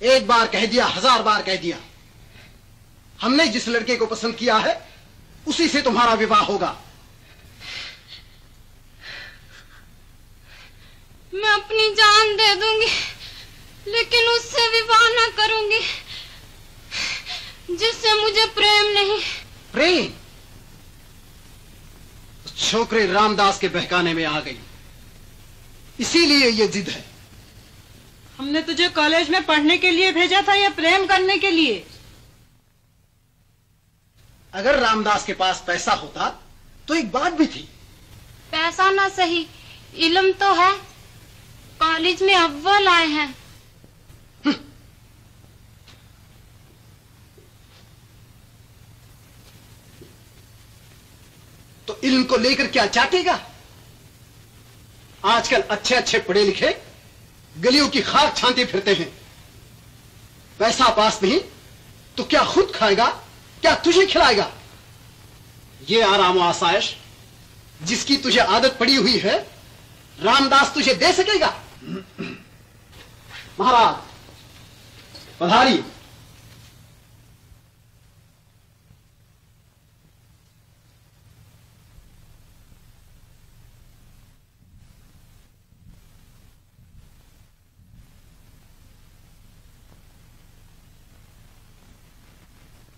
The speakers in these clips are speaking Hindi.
एक बार कह दिया, 1000 बार कह दिया। हमने जिस लड़के को पसंद किया है उसी से तुम्हारा विवाह होगा। मैं अपनी जान दे दूंगी, लेकिन उससे विवाह न करूंगी जिससे मुझे प्रेम नहीं। प्रेम? छोकरे रामदास के बहकाने में आ गई, इसीलिए ये जिद है। हमने तुझे कॉलेज में पढ़ने के लिए भेजा था या प्रेम करने के लिए? अगर रामदास के पास पैसा होता तो एक बात भी थी। पैसा ना सही, इल्म तो है। कॉलेज में अव्वल आए हैं। तो इल्म को लेकर क्या चाटेगा? आजकल अच्छे अच्छे पढ़े लिखे गलियों की खाक छानते फिरते हैं। पैसा पास नहीं तो क्या खुद खाएगा, क्या तुझे खिलाएगा? ये आराम और आसाइश जिसकी तुझे आदत पड़ी हुई है, रामदास तुझे दे सकेगा? महाराज पधारी।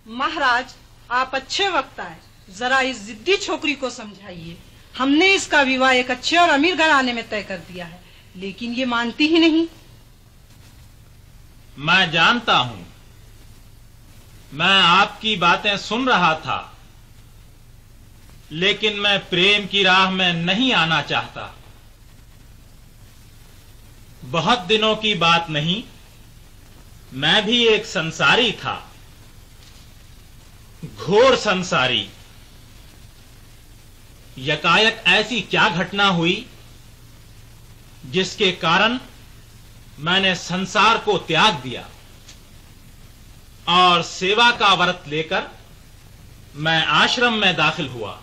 महाराज, आप अच्छे वक्त आए। जरा इस जिद्दी छोकरी को समझाइए। हमने इसका विवाह एक अच्छे और अमीर घराने में तय कर दिया है, लेकिन ये मानती ही नहीं। मैं जानता हूं, मैं आपकी बातें सुन रहा था, लेकिन मैं प्रेम की राह में नहीं आना चाहता। बहुत दिनों की बात नहीं, मैं भी एक संसारी था, घोर संसारी। यकायक ऐसी क्या घटना हुई जिसके कारण मैंने संसार को त्याग दिया और सेवा का व्रत लेकर मैं आश्रम में दाखिल हुआ।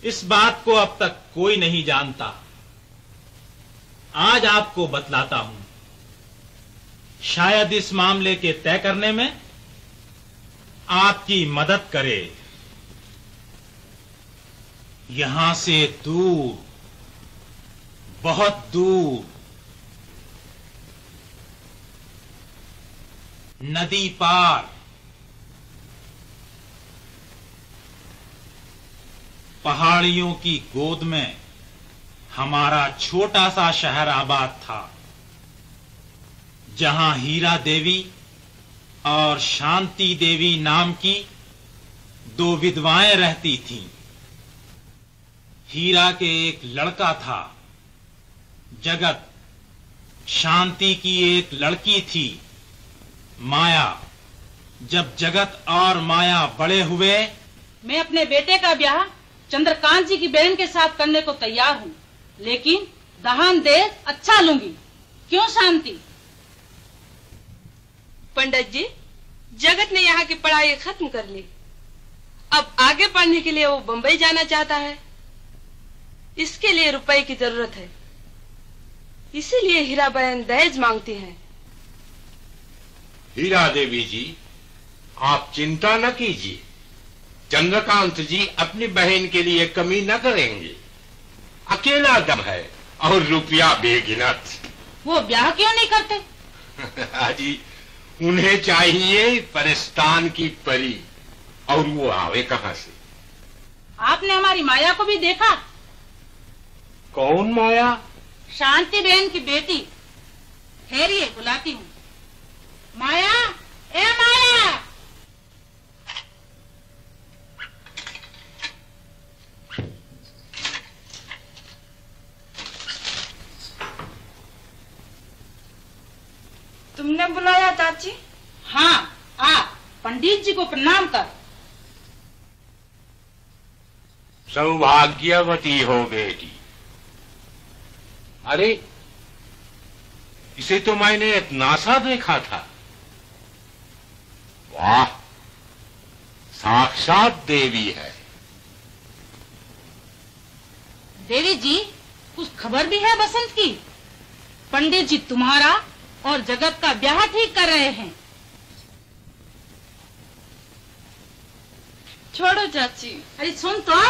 इस बात को अब तक कोई नहीं जानता। आज आपको बतलाता हूं, शायद इस मामले के तय करने में आपकी मदद करे। यहां से दूर, बहुत दूर, नदी पार, पहाड़ियों की गोद में हमारा छोटा सा शहर आबाद था, जहां हीरा देवी और शांति देवी नाम की 2 विधवाएं रहती थीं। हीरा के एक लड़का था, जगत। शांति की एक लड़की थी, माया। जब जगत और माया बड़े हुए, मैं अपने बेटे का ब्याह चंद्रकांत जी की बहन के साथ करने को तैयार हूँ, लेकिन दहान देश अच्छा लूंगी। क्यों शांति? पंडित जी, जगत ने यहाँ की पढ़ाई खत्म कर ली। अब आगे पढ़ने के लिए वो बंबई जाना चाहता है। इसके लिए रुपए की जरूरत है, इसीलिए हीरा बहन दहेज मांगती हैं। हीरा देवी जी, आप चिंता न कीजिए। चंद्रकांत जी अपनी बहन के लिए कमी न करेंगे। अकेला दम है और रुपया बेगिनत। वो ब्याह क्यों नहीं करते? हाजी, उन्हें चाहिए परिस्तान की परी, और वो आवे कहां से? आपने हमारी माया को भी देखा? कौन माया? शांति बहन की बेटी। ठहरिए, बुलाती हूँ। माया, ए माया! तुमने बुलाया चाची? हाँ, आप पंडित जी को प्रणाम कर। सौभाग्यवती हो बेटी। अरे, इसे तो मैंने एक नासा देखा था। वाह, साक्षात देवी है। देवी जी, कुछ खबर भी है बसंत की? पंडित जी तुम्हारा और जगत का ब्याह ठीक कर रहे हैं। छोड़ो चाची। अरे सुन तो।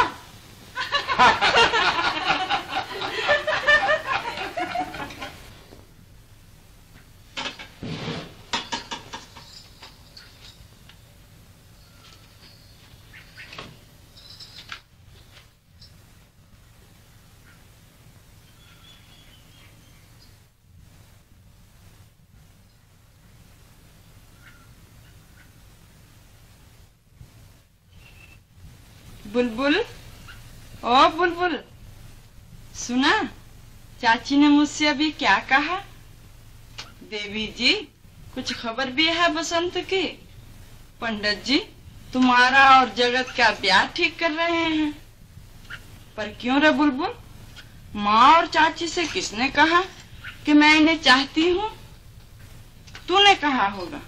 बुलबुल, ओ बुलबुल, सुना चाची ने मुझसे अभी क्या कहा? देवी जी, कुछ खबर भी है बसंत की? पंडित जी तुम्हारा और जगत का ब्याह ठीक कर रहे हैं। पर क्यों रे बुलबुल, माँ और चाची से किसने कहा कि मैं इन्हें चाहती हूँ? तूने कहा होगा।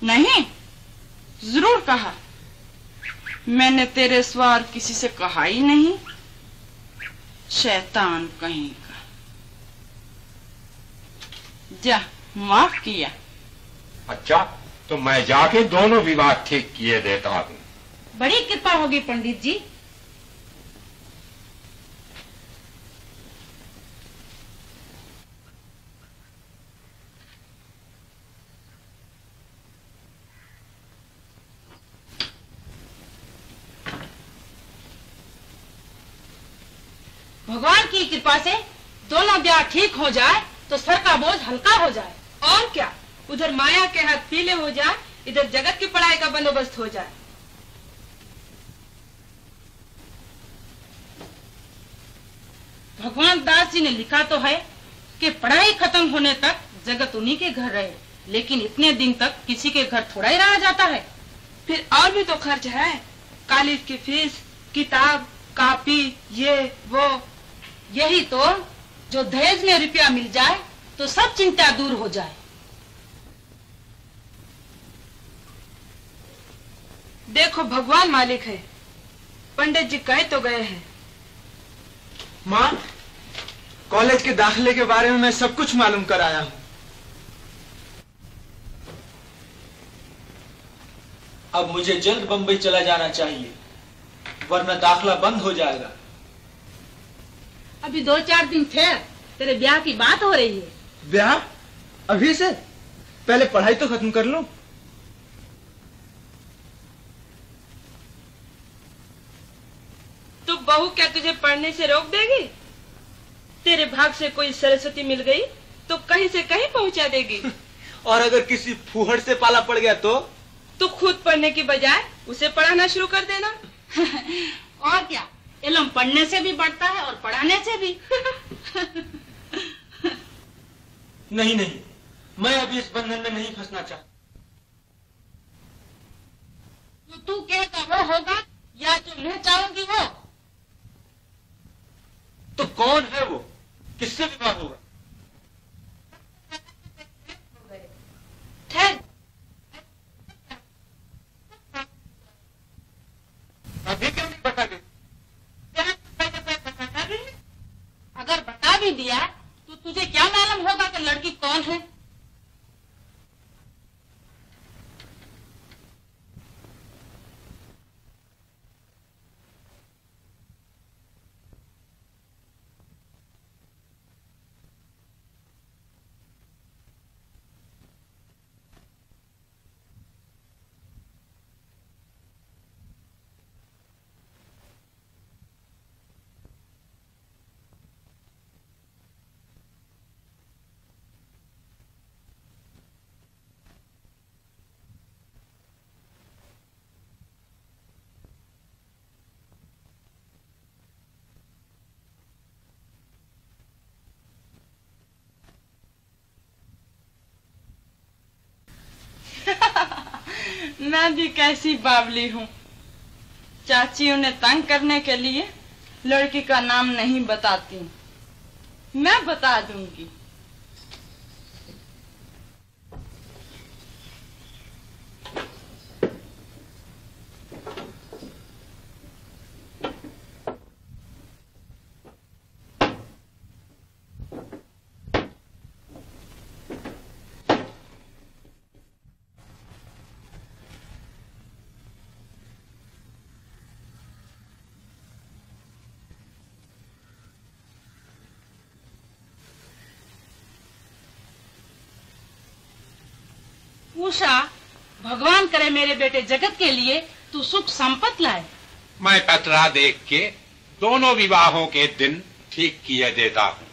नहीं, जरूर कहा। मैंने तेरे स्वार किसी से कहा ही नहीं। शैतान कहीं का। जा, माफ किया। अच्छा, तो मैं जाके दोनों विवाह ठीक किए देता हूँ। बड़ी कृपा होगी पंडित जी। भगवान की कृपा से दोनों ब्याह ठीक हो जाए तो सर का बोझ हल्का हो जाए। और क्या, उधर माया के हाथ पीले हो जाए, इधर जगत की पढ़ाई का बंदोबस्त हो जाए। भगवान दास जी ने लिखा तो है कि पढ़ाई खत्म होने तक जगत उन्हीं के घर रहे, लेकिन इतने दिन तक किसी के घर थोड़ा ही रहा जाता है। फिर और भी तो खर्च है, कॉलेज की फीस, किताब, कॉपी, ये वो। यही तो, जो दहेज में रुपया मिल जाए तो सब चिंता दूर हो जाए। देखो भगवान मालिक है, पंडित जी कह तो गए हैं। माँ, कॉलेज के दाखिले के बारे में मैं सब कुछ मालूम कर आया हूँ। अब मुझे जल्द बंबई चला जाना चाहिए, वरना दाखला बंद हो जाएगा। अभी 2-4 दिन ठहर, तेरे ब्याह की बात हो रही है। ब्याह? अभी से? पहले पढ़ाई तो खत्म कर लो। तो बहू क्या तुझे पढ़ने से रोक देगी? तेरे भाग से कोई सरस्वती मिल गई तो कहीं से कहीं पहुंचा देगी। और अगर किसी फूहड़ से पाला पड़ गया तो खुद पढ़ने की बजाय उसे पढ़ाना शुरू कर देना। और क्या, इल्म पढ़ने से भी बढ़ता है और पढ़ाने से भी। नहीं नहीं, मैं अभी इस बंधन में नहीं फंसना चाहता। तो तू कहेगा वो होगा या जो मैं चाहूंगी वो? तो कौन है वो? किससे विवाह होगा? ठहर, अभी क्यों नहीं बता गए? अगर बता भी दिया तो तुझे क्या मालूम होगा कि लड़की कौन है? मैं भी कैसी बावली हूँ। चाची उन्हें तंग करने के लिए लड़की का नाम नहीं बताती, मैं बता दूंगी। उषा, भगवान करे मेरे बेटे जगत के लिए तू सुख संपत्ति लाए। मैं पतरा देख के दोनों विवाहों के दिन ठीक किए देता हूँ।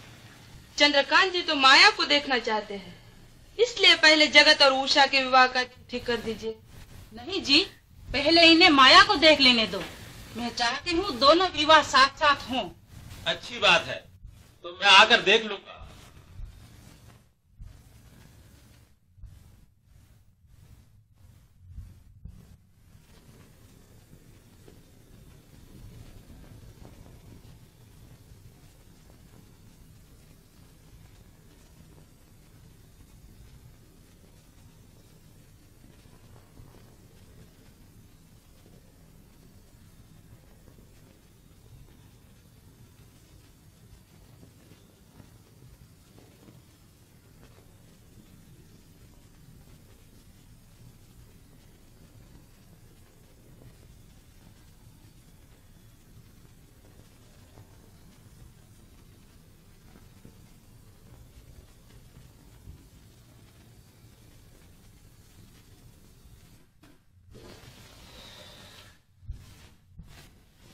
चंद्रकांत जी तो माया को देखना चाहते हैं, इसलिए पहले जगत और उषा के विवाह का ठीक कर दीजिए। नहीं जी, पहले इन्हें माया को देख लेने दो। मैं चाहती हूँ दोनों विवाह साथ साथ हों। अच्छी बात है, तो मैं आकर देख लूंगा।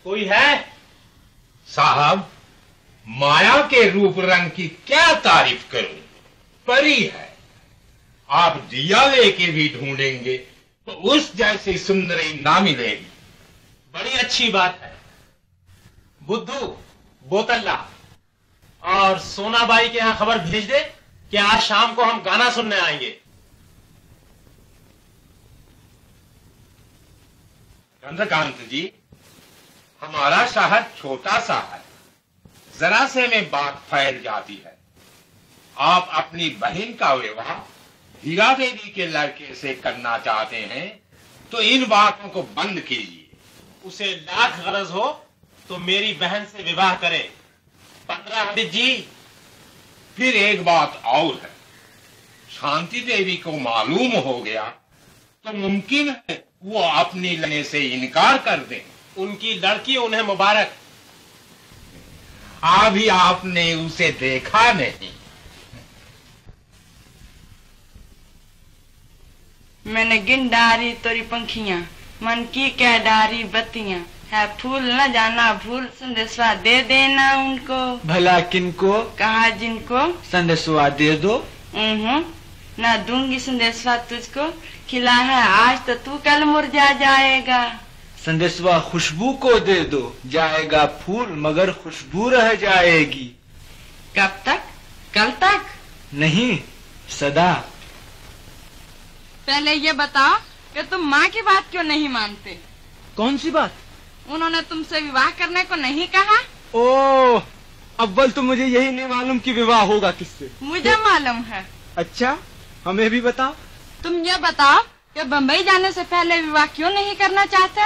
कोई है? साहब, माया के रूप रंग की क्या तारीफ करूं, परी है। आप दिया लेके भी ढूंढेंगे तो उस जैसी सुंदरी ना मिलेगी। बड़ी अच्छी बात है। बुद्धू, बोतल्ला और सोनाबाई के यहाँ खबर भेज दे कि आज शाम को हम गाना सुनने आएंगे। चंद्रकांत जी, हमारा शहर छोटा सा है, जरा से में बात फैल जाती है। आप अपनी बहन का विवाह हीरा देवी के लड़के से करना चाहते हैं तो इन बातों को बंद कीजिए। उसे लाख गरज हो तो मेरी बहन से विवाह करे। 15 पंडित जी। फिर एक बात और है, शांति देवी को मालूम हो गया तो मुमकिन है वो अपनी लेने से इनकार कर दें। उनकी लड़की उन्हें मुबारक। अभी आपने उसे देखा नहीं। मैंने गिन डारी तोरी पंखियां, मन की कह डारी बत्तियां, है फूल न जाना भूल, संदेशवा दे देना उनको। भला किनको? कहा जिनको। संदेशवा दे दो। न दूंगी संदेशवा तुझको, खिला है आज तो तू कल मुरझा जाएगा। संदेशवा खुशबू को दे दो, जाएगा फूल मगर खुशबू रह जाएगी। कब तक? कल तक? नहीं, सदा। पहले ये बताओ कि तुम माँ की बात क्यों नहीं मानते? कौन सी बात? उन्होंने तुमसे विवाह करने को नहीं कहा? ओह, अव्वल तो मुझे यही नहीं मालूम कि विवाह होगा किससे। मुझे मालूम है। अच्छा, हमें भी बताओ। तुम ये बताओ कि बम्बई जाने से पहले विवाह क्यों नहीं करना चाहते?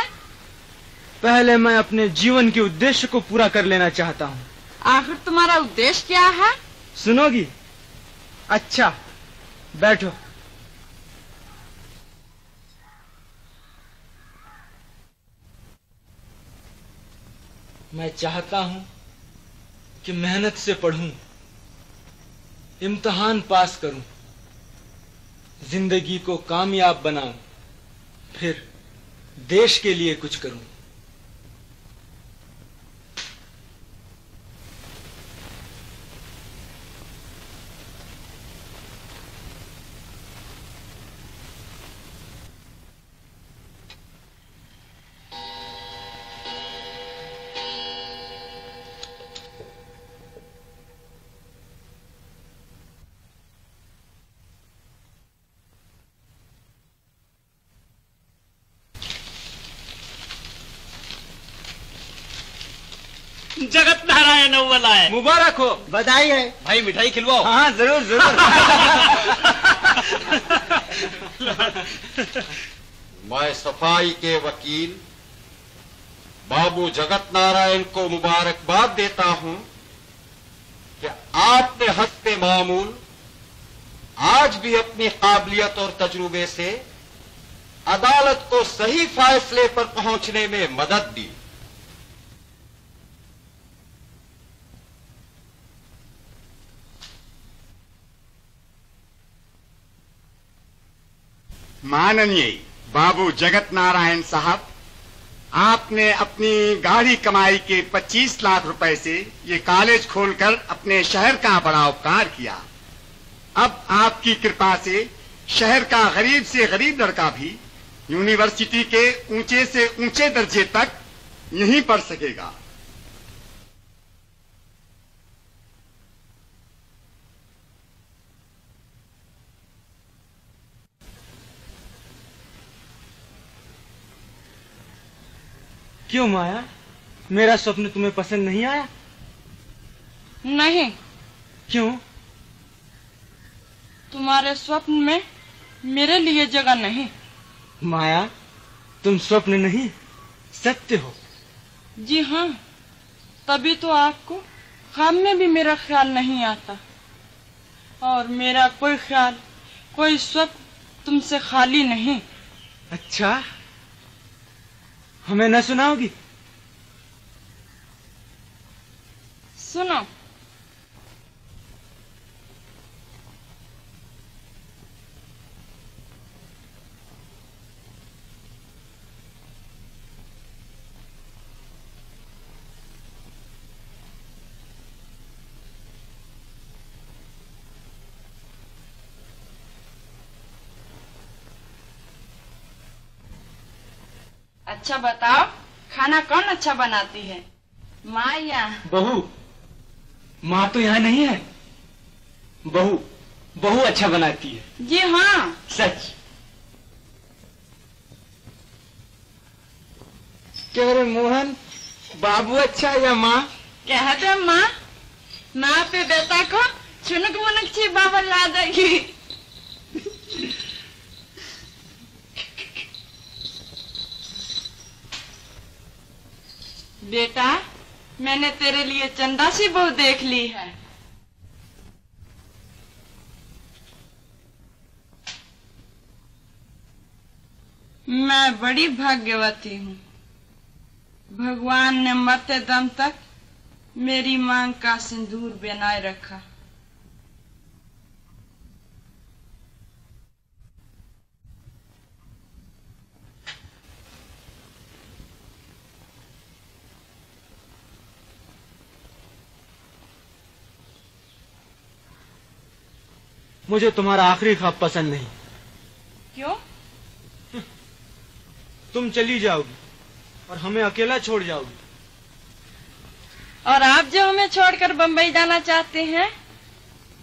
पहले मैं अपने जीवन के उद्देश्य को पूरा कर लेना चाहता हूँ। आखिर तुम्हारा उद्देश्य क्या है? सुनोगी? अच्छा, बैठो। मैं चाहता हूँ कि मेहनत से पढ़ूं, इम्तिहान पास करूं, जिंदगी को कामयाब बनाऊं, फिर देश के लिए कुछ करूं। जगत नारायण अव्वल आए। मुबारक हो। बधाई है। भाई मिठाई खिलवाओ। हाँ जरूर जरूर। मैं सफाई के वकील बाबू जगत नारायण को मुबारकबाद देता हूं कि आपने हस्ते मामूल आज भी अपनी काबिलियत और तजुर्बे से अदालत को सही फैसले पर पहुंचने में मदद दी। माननीय बाबू जगत नारायण साहब, आपने अपनी गाढ़ी कमाई के 25 लाख रुपए से ये कॉलेज खोलकर अपने शहर का बड़ा उपकार किया। अब आपकी कृपा से शहर का गरीब से गरीब लड़का भी यूनिवर्सिटी के ऊंचे से ऊंचे दर्जे तक यहीं पढ़ सकेगा। क्यों माया, मेरा स्वप्न तुम्हें पसंद नहीं आया? नहीं। क्यों? तुम्हारे स्वप्न में मेरे लिए जगह नहीं। माया, तुम स्वप्न नहीं, सत्य हो। जी हाँ, तभी तो आपको ख्वाब में भी मेरा ख्याल नहीं आता। और मेरा कोई ख्याल, कोई स्वप्न तुमसे खाली नहीं। अच्छा, हमें न सुनाओगी? सुनो। अच्छा बताओ, खाना कौन अच्छा बनाती है, माँ या बहू? माँ तो यहाँ नहीं है। बहू अच्छा बनाती है। जी हाँ, सच। क्या रे मोहन, बाबू अच्छा या माँ? कहते माँ, माँ पे बेटा को छुनक मुनक छी बाबा ला देगी। बेटा, मैंने तेरे लिए चंदा सी बहू देख ली है। मैं बड़ी भाग्यवती हूँ। भगवान ने मरते दम तक मेरी मांग का सिंदूर बनाए रखा। मुझे तुम्हारा आखिरी ख्वाब पसंद नहीं। क्यों? तुम चली जाओगी और हमें अकेला छोड़ जाओगी। और आप जो हमें छोड़कर बंबई जाना चाहते हैं?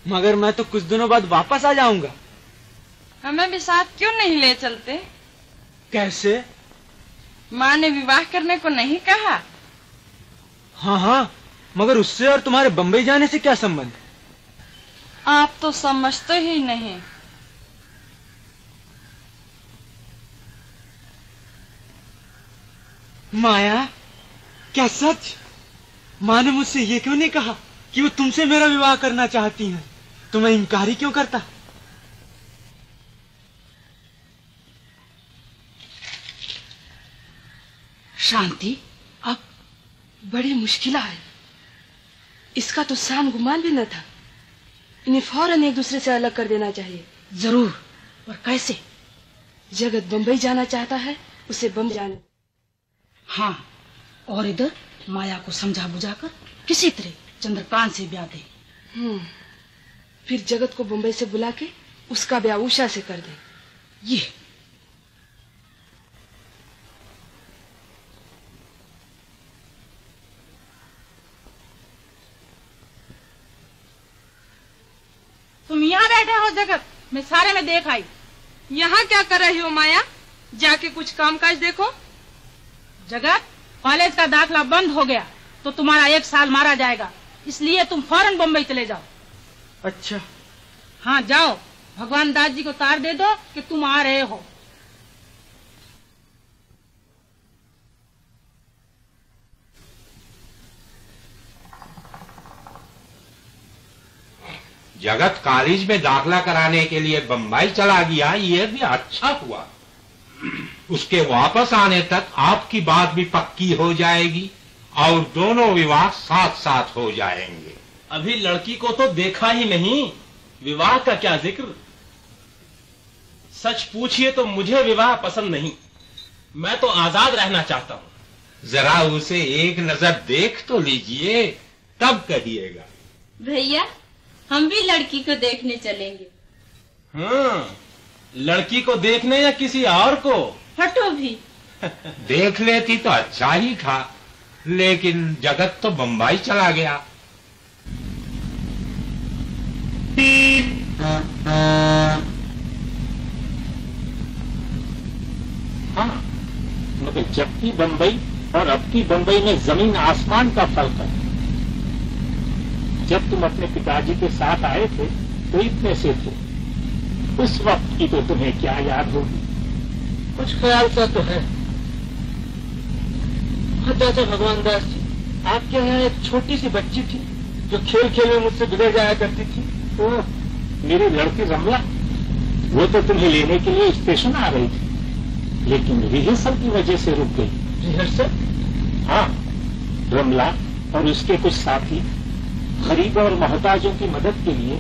मगर मैं तो कुछ दिनों बाद वापस आ जाऊंगा। हमें भी साथ क्यों नहीं ले चलते? कैसे? माँ ने विवाह करने को नहीं कहा? हाँ, मगर उससे और तुम्हारे बंबई जाने से क्या संबंध? आप तो समझते ही नहीं। माया, क्या सच? माँ ने मुझसे ये क्यों नहीं कहा कि वो तुमसे मेरा विवाह करना चाहती हैं? तो मैं इनकार ही क्यों करता? शांति अब बड़ी मुश्किल है। इसका तो शान गुमान भी न था। इन्हें फौरन एक दूसरे से अलग कर देना चाहिए। जरूर, और कैसे? जगत बंबई जाना चाहता है, उसे बम्बई जाने। हाँ, और इधर माया को समझा बुझाकर किसी तरह चंद्रकांत से ब्याह दे। फिर जगत को बंबई से बुला के उसका ब्याह उषा से कर दे। ये तुम यहाँ बैठे हो जगत, मैं सारे में देख आई। यहाँ क्या कर रही हो माया? जाके कुछ काम काज देखो। जगत, कॉलेज का दाखला बंद हो गया तो तुम्हारा 1 साल मारा जाएगा, इसलिए तुम फौरन बम्बई चले जाओ। अच्छा। हाँ जाओ, भगवान दास जी को तार दे दो कि तुम आ रहे हो। जगत कॉलेज में दाखला कराने के लिए बंबई चला गया, ये भी अच्छा हुआ। उसके वापस आने तक आपकी बात भी पक्की हो जाएगी और दोनों विवाह साथ साथ हो जाएंगे। अभी लड़की को तो देखा ही नहीं, विवाह का क्या जिक्र। सच पूछिए तो मुझे विवाह पसंद नहीं। मैं तो आजाद रहना चाहता हूँ। जरा उसे एक नजर देख तो लीजिए, तब कहिएगा। भैया हम भी लड़की को देखने चलेंगे। हाँ, लड़की को देखने या किसी और को? हटो भी। देख लेती तो अच्छा ही था, लेकिन जगत तो बंबई चला गया। हाँ, मगर जब की बंबई और अब की बंबई में जमीन आसमान का फर्क है। जब तुम अपने पिताजी के साथ आए थे तो इतने से थे, उस वक्त की तो तुम्हें क्या याद होगी? कुछ ख्याल सा तो है। हाँ चाचा भगवान दास जी, आपके यहाँ एक छोटी सी बच्ची थी जो खेल खेल में मुझसे बिगड़ जाया करती थी। ओह, मेरी लड़की रमला, वो तो तुम्हें लेने के लिए स्टेशन आ रही थी, लेकिन रिहर्सल की वजह से रुक गई। रिहर्सल? हाँ, रमला और उसके कुछ साथी गरीबों और मोहताजों की मदद के लिए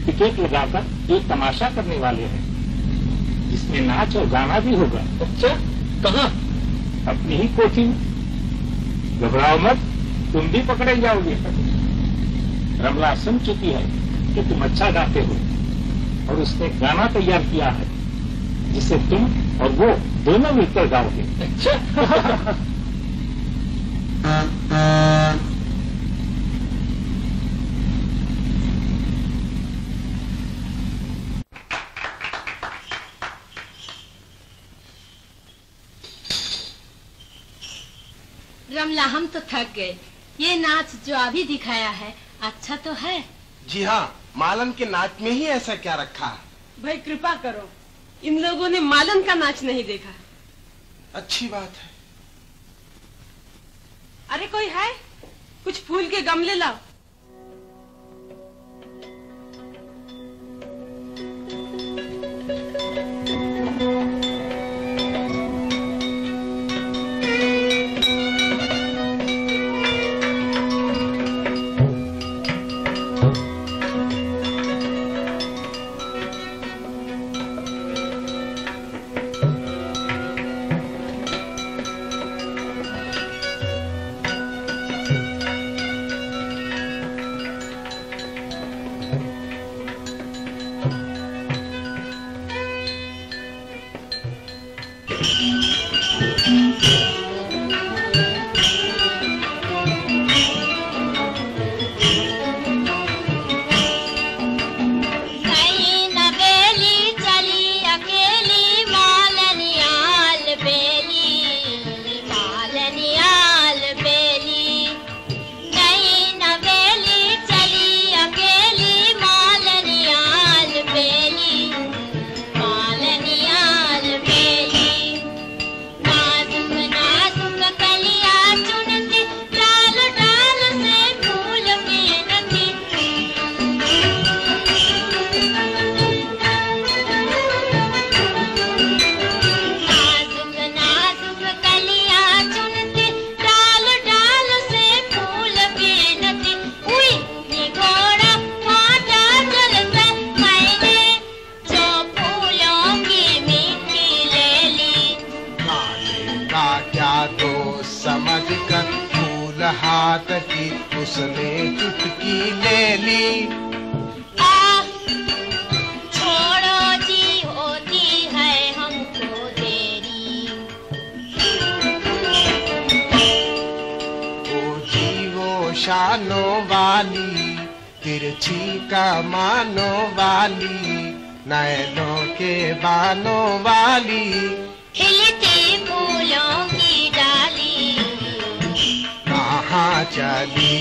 टिकट लगाकर एक तमाशा करने वाले हैं, जिसमें नाच और गाना भी होगा। अच्छा, कहाँ? अपनी ही कोठी में। घबराओ मत, तुम भी पकड़े जाओगे। रमला सुन चुकी है कि तुम अच्छा गाते हो और उसने गाना तैयार किया है जिसे तुम और वो दोनों मिलकर गाओगे। अच्छा। रमला हम तो थक गए। ये नाच जो अभी दिखाया है अच्छा तो है। जी हाँ, मालन के नाच में ही ऐसा क्या रखा है? भाई कृपा करो, इन लोगों ने मालन का नाच नहीं देखा। अच्छी बात है। अरे कोई है? कुछ फूल के गमले लाओ। उसने चुटकी ले ली। छोड़ो जी, होती है हमको देरी। ओ जी वो शानों वाली, तिरछी कमानों वाली, नैनों के बानों वाली, खिलती फूलों की डाली, कहाँ चली?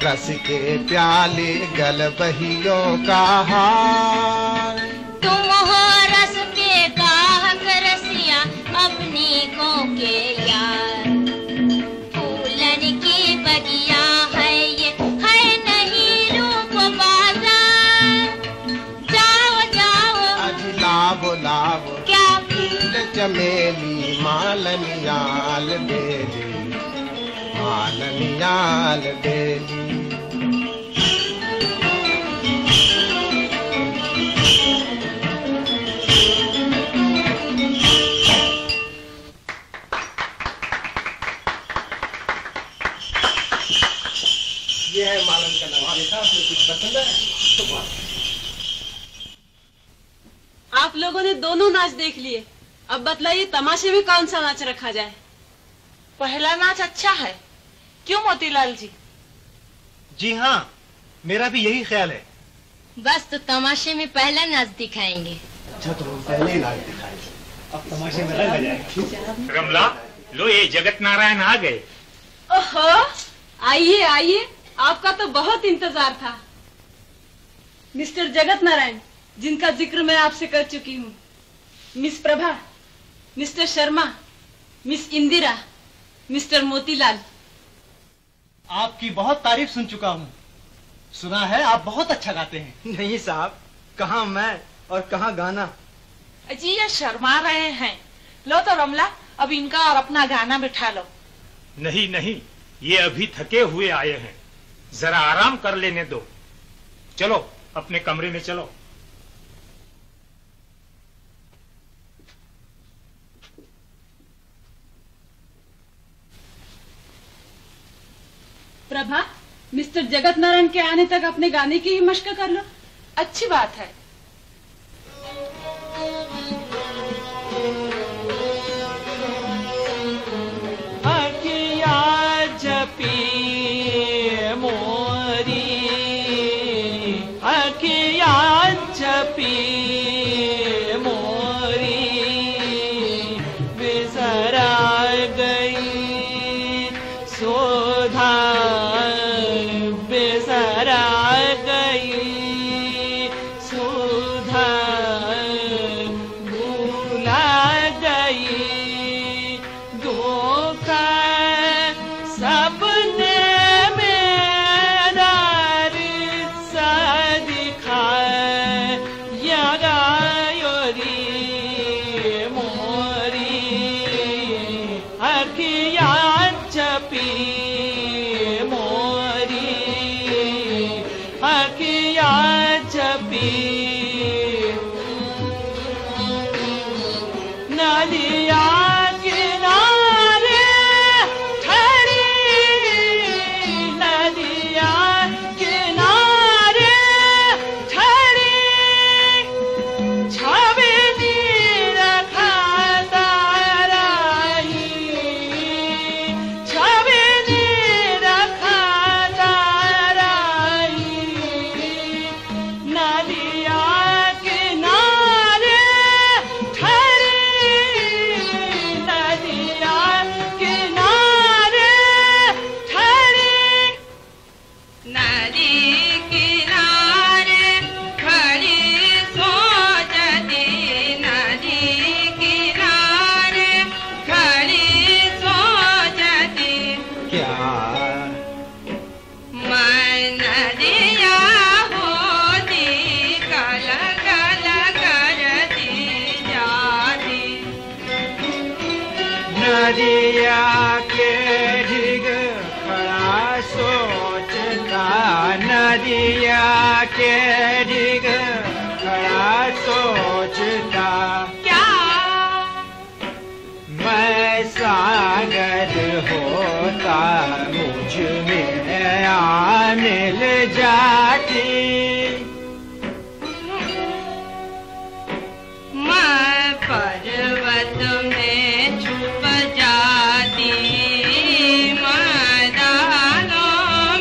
रस के प्याले गल बहियों का हार। तुम हो रस के गाहक रसिया अपनी को के यार। फूलन की बगिया है ये, है नहीं रूप बाजार। जाओ जाओ अज लावो लावो क्या फूल चमेली मालनियाल बेली, मालनियाल बेली। ये है मालन का नाम। कुछ पसंद है तो आप लोगों ने दोनों नाच देख लिए, अब बतलाइए तमाशे में कौन सा नाच रखा जाए? पहला नाच अच्छा है, क्यों मोतीलाल जी? जी हाँ, मेरा भी यही ख्याल है। बस तो तमाशे में पहला नाच दिखाएंगे। अच्छा तो हम पहले ही नाच दिखाएंगे, अब तमाशे में रंग जाएगा। रमला, लो ये जगत नारायण आ गए। ओहो, आइए आइए, आपका तो बहुत इंतजार था। मिस्टर जगत नारायण, जिनका जिक्र मैं आपसे कर चुकी हूँ, miss Prabha, mister Sharma, miss Indira, mister Motilal. आपकी बहुत तारीफ सुन चुका हूँ, सुना है आप बहुत अच्छा गाते हैं। नहीं साहब, कहाँ मैं और कहाँ गाना। जी ये शर्मा रहे हैं। लो तो रमला, अब इनका और अपना गाना बिठा लो। नहीं नहीं, ये अभी थके हुए आए हैं, जरा आराम कर लेने दो। चलो अपने कमरे में चलो। प्रभा, मिस्टर जगत नारायण के आने तक अपने गाने की ही मशक कर लो। अच्छी बात है। अखिया जपी मोरी, अखिया जपी मोरी, बिसरा गई सोधा, बिसरा गई सुधा, भूला गई धोखा सपने मेरा रिश्ता दिखाए, यगायोरी मोरी, अखिया चपी मोरी, अखिया चपी। नदिया किनारे खड़ी, नदिया किनारे खड़ी, छवनी रखा ताराही, छवनी रखा ताराही, नदिया किनारे खड़ी, नदिया किनारे खड़ी। नदी किनारे खड़ी सोचती, नदी किनारे खड़ी सोचती, क्या मैं नदिया होती कल कल करती जाती। नदिया के ढिग खड़ा सोचता, नदिया के ढिग खड़ा सोचता, क्या मैं सागर होता मुझ में आ मिल जाती। मैं पर्वत में छुप जाती, मैदानों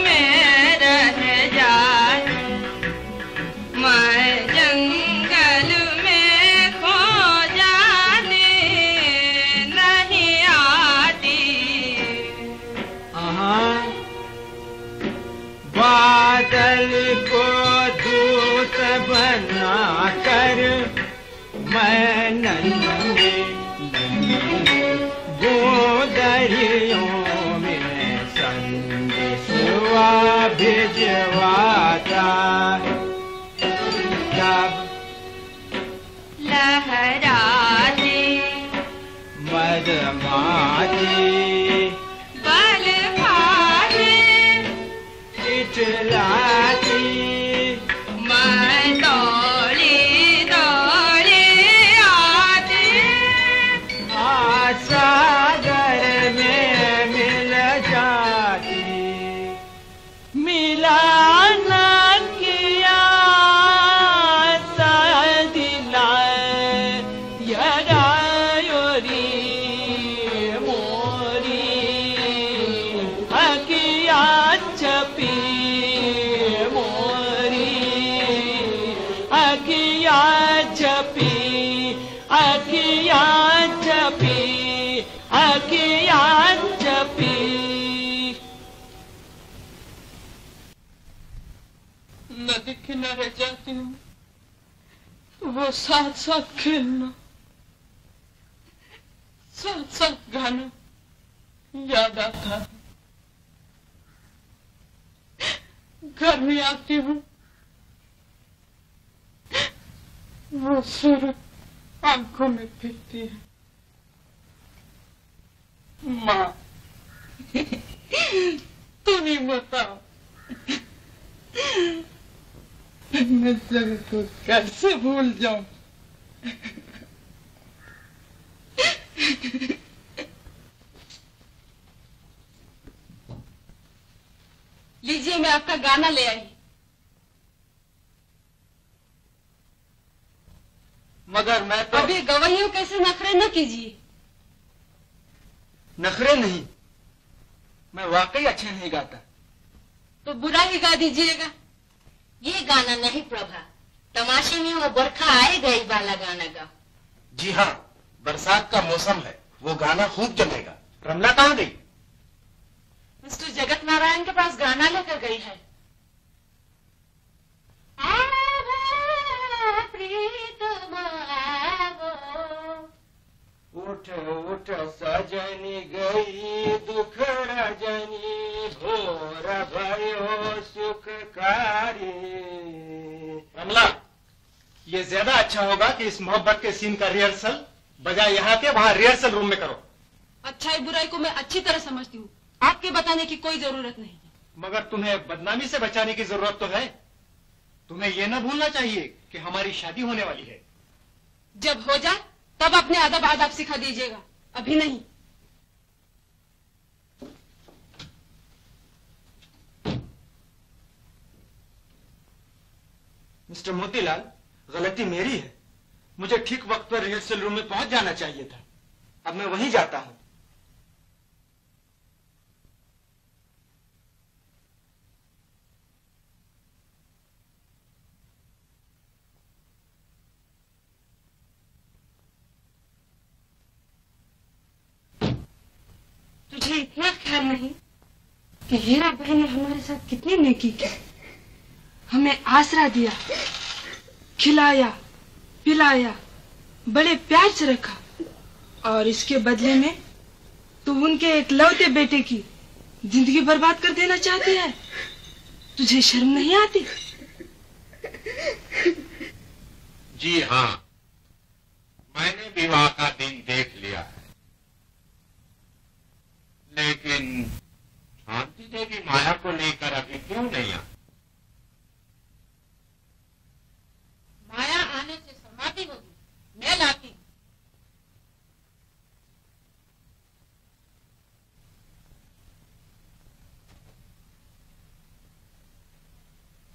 में रह जाती, मैं जंगल में खो जाती, नहीं आती। मैं नन्हे बूंदरियों में संदेशवा भिजवाता है। जब लहराते मदमाती बल खाते इटलाती मैं दौड़े दौड़े आती सागर में मिल जाती। मिला न किया नदी किनारे जाती हूँ, वो साथ साथ खेलना, साथ साथ गाना याद आता है। घर में आती हूँ, वो सूरत आंखों में फिरती है। माँ तुम ही बताओ, मैं जगत को कैसे भूल जाऊं? लीजिए, मैं आपका गाना ले आई। मगर मैं तो अभी गवाहियों कैसे नखरे न कीजिए। नखरे नहीं, मैं वाकई अच्छा नहीं गाता। तो बुरा ही गा दीजिएगा। ये गाना नहीं प्रभा, तमाशे में वो बरखा आएगा ही वाला गाना गाओ। जी हाँ, बरसात का मौसम है, वो गाना खूब जमेगा। रमला कहाँ गई? मिस्टर जगत नारायण के पास गाना लेकर गई है। उठ उठ सजनी गई दुखड़ा जनी, भोर भयो सुखकारी। रमला, ये ज्यादा अच्छा होगा कि इस मोहब्बत के सीन का रिहर्सल बजाय यहाँ के वहाँ रिहर्सल रूम में करो। अच्छाई बुराई को मैं अच्छी तरह समझती हूँ, आपके बताने की कोई जरूरत नहीं। मगर तुम्हें बदनामी से बचाने की जरूरत तो है। तुम्हें ये न भूलना चाहिए कि हमारी शादी होने वाली है। जब हो जाए तब अपने अदब आदाब सिखा दीजिएगा, अभी नहीं। मिस्टर मोतीलाल, गलती मेरी है। मुझे ठीक वक्त पर रिहर्सल रूम में पहुंच जाना चाहिए था। अब मैं वहीं जाता हूं। तुझे इतना ख्याल नहीं कि हीरा बहन ने हमारे साथ कितनी नेकी की, हमें आसरा दिया, खिलाया पिलाया, बड़े प्यार से रखा, और इसके बदले में तू उनके एकलौते बेटे की जिंदगी बर्बाद कर देना चाहती है। तुझे शर्म नहीं आती? जी हाँ, मैंने विवाह का दिन देख लिया है, लेकिन शांति देवी माया को लेकर अभी क्यों नहीं आई? माया आने से समाधि होगी, मैं लाती हूँ।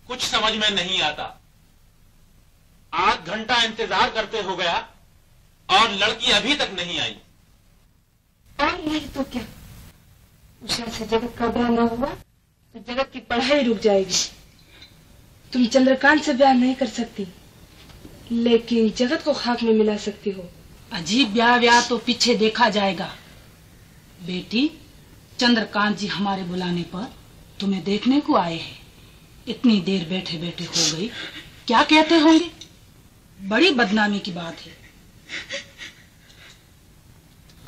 कुछ समझ में नहीं आता। आध घंटा इंतजार करते हो गया और लड़की अभी तक नहीं आई। और नहीं तो क्या, उषा से जगत का ब्याह न हुआ तो जगत की पढ़ाई रुक जाएगी। तुम चंद्रकांत से ब्याह नहीं कर सकती, लेकिन जगत को खाक में मिला सकती हो। अजीब ब्याह तो पीछे देखा जाएगा। बेटी, चंद्रकांत जी हमारे बुलाने पर तुम्हें देखने को आए हैं। इतनी देर बैठे बैठे हो गई, क्या कहते होंगे? बड़ी बदनामी की बात है।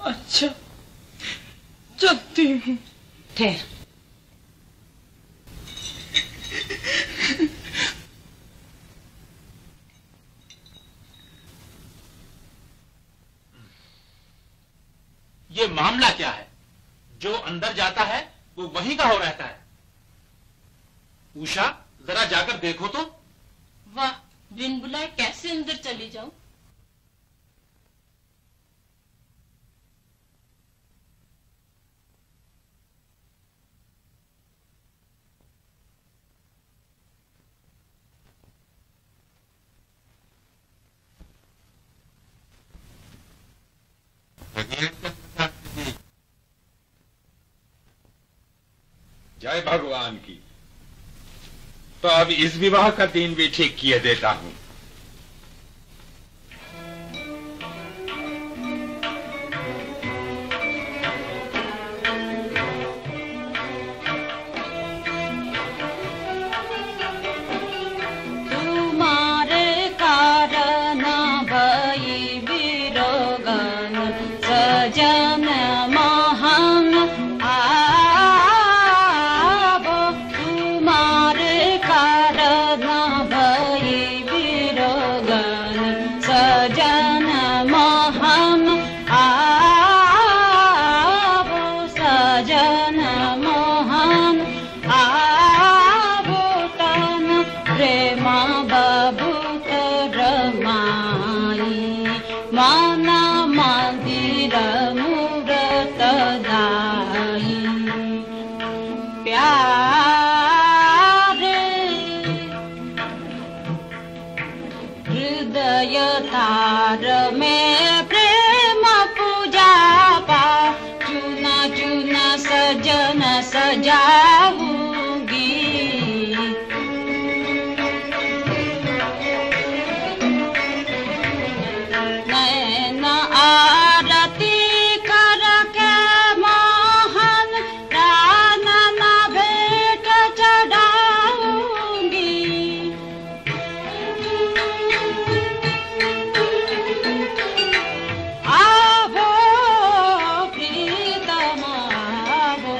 अच्छा, चलती हूँ। ठहर। ये मामला क्या है? जो अंदर जाता है वो वहीं का हो रहता है। उषा, जरा जाकर देखो तो। वाह, बिन बुलाए कैसे अंदर चली जाऊं? जय भगवान की। तो अब इस विवाह का दिन भी ठीक किए देता हूं। तुम्हारे कारण भई विरोगन सजन महान आवो। तुम्हारे कारण भई विरोगन सजन महान आवो। सजन महान आवो। तन प्रेमा बाबू रमाई माना मंदिर मूरत दाई। प्यारे हृदय तार में प्रेम पूजा पा। चुना चुना सजन सजाऊंगी। नैन आरती करके मोहन कानन भेंट चढ़ाऊंगी। आवो प्रीतम आवो।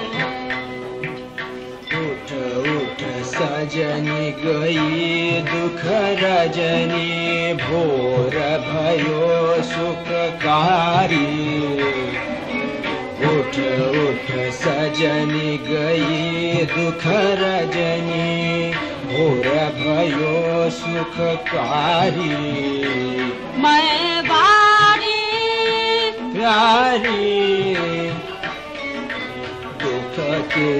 उठ उठ सजनी गई दुख रजनी। भोर भयो सुखकारी। उठ उठ सजनी गई दुख रजनी। भोर भयो सुखकारी। मैं बारी प्यारी दुख के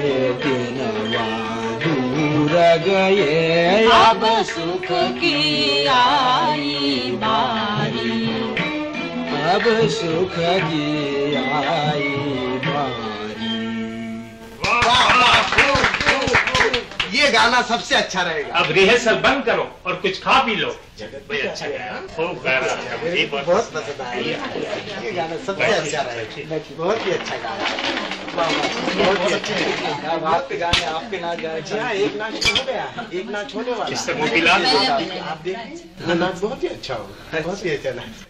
दिनवा दूर गए। अब सुख की आई बारी। अब सुख की आई बारी। ये गाना सबसे अच्छा रहेगा। अब रिहर्सल बंद करो और कुछ खा पी लो। भाई अच्छा गाया, खूब गाया। बहुत पसंद आया ये गाना, सबसे अच्छा रहेगा। बहुत ही अच्छा गाना, बहुत ही अच्छा। आपके गाने, आपके नाच गाने। हाँ, एक नाच हो गया, एक नाच होने वाला। इससे मोतीलाल आप देख, वो नाच बहुत ही अच्छा होगा, बहुत ही अच्छा नाच।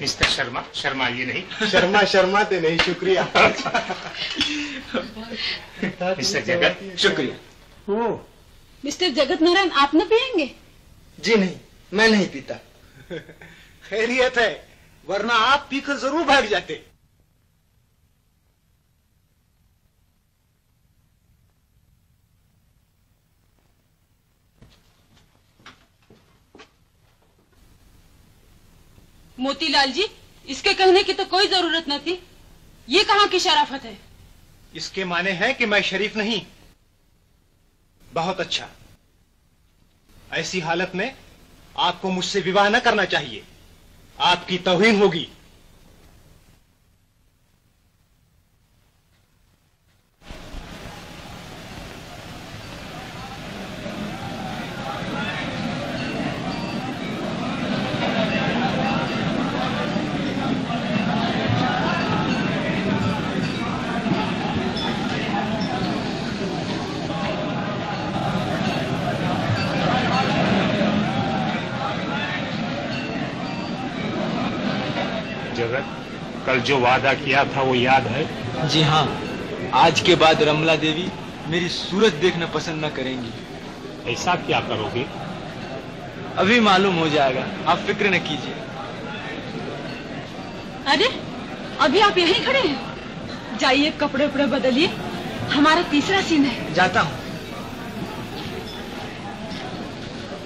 मिस्टर शर्मा, शर्माइए नहीं। शर्माते नहीं, शुक्रिया। मिस्टर जगत, शुक्रिया। मिस्टर जगत नारायण, आप न पिएंगे? जी नहीं, मैं नहीं पीता। खैरियत है, वरना आप पीकर जरूर भाग जाते। मोतीलाल जी, इसके कहने की तो कोई जरूरत न थी। ये कहाँ की शराफत है? इसके माने हैं कि मैं शरीफ नहीं। बहुत अच्छा। ऐसी हालत में आपको मुझसे विवाह न करना चाहिए। आपकी तौहीन होगी। जगत, कल जो वादा किया था वो याद है? जी हाँ, आज के बाद रमला देवी मेरी सूरत देखना पसंद न करेंगी। ऐसा क्या करोगे? अभी मालूम हो जाएगा, आप फिक्र न कीजिए। अरे अभी आप यहीं खड़े हैं? जाइए कपड़े उपड़े बदलिए, हमारा तीसरा सीन है। जाता हूँ।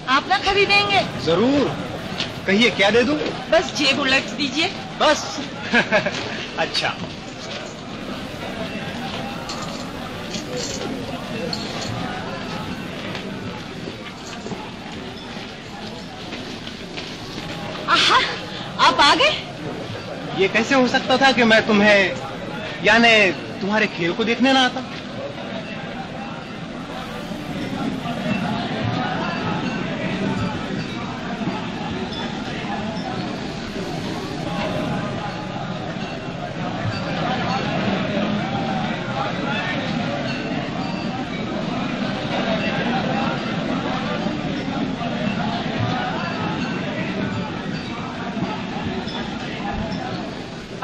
आप ना खरीदेंगे? जरूर, कहिए क्या दे दूं? बस जेब उलट दीजिए। बस अच्छा। आहा, आप आ गए? ये कैसे हो सकता था कि मैं तुम्हें, यानी तुम्हारे खेल को देखने ना आता?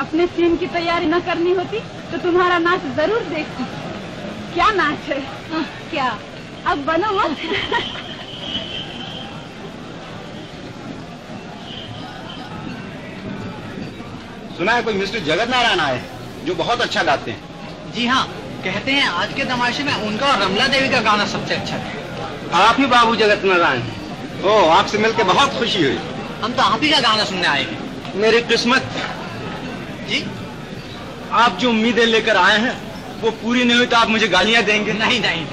अपने सीन की तैयारी न करनी होती तो तुम्हारा नाच जरूर देखती। क्या नाच है? क्या अब बनो मत। सुना है कोई मिस्टर जगत नारायण आए जो बहुत अच्छा गाते हैं। जी हाँ, कहते हैं आज के तमाशे में उनका और रमला देवी का गाना सबसे अच्छा था। आप ही बाबू जगत नारायण? ओह, आपसे मिलकर बहुत खुशी हुई। हम तो आप ही का गाना सुनने आए हैं। मेरी किस्मत। जी, आप जो उम्मीदें लेकर आए हैं वो पूरी नहीं हुई तो आप मुझे गालियां देंगे? नहीं नहीं,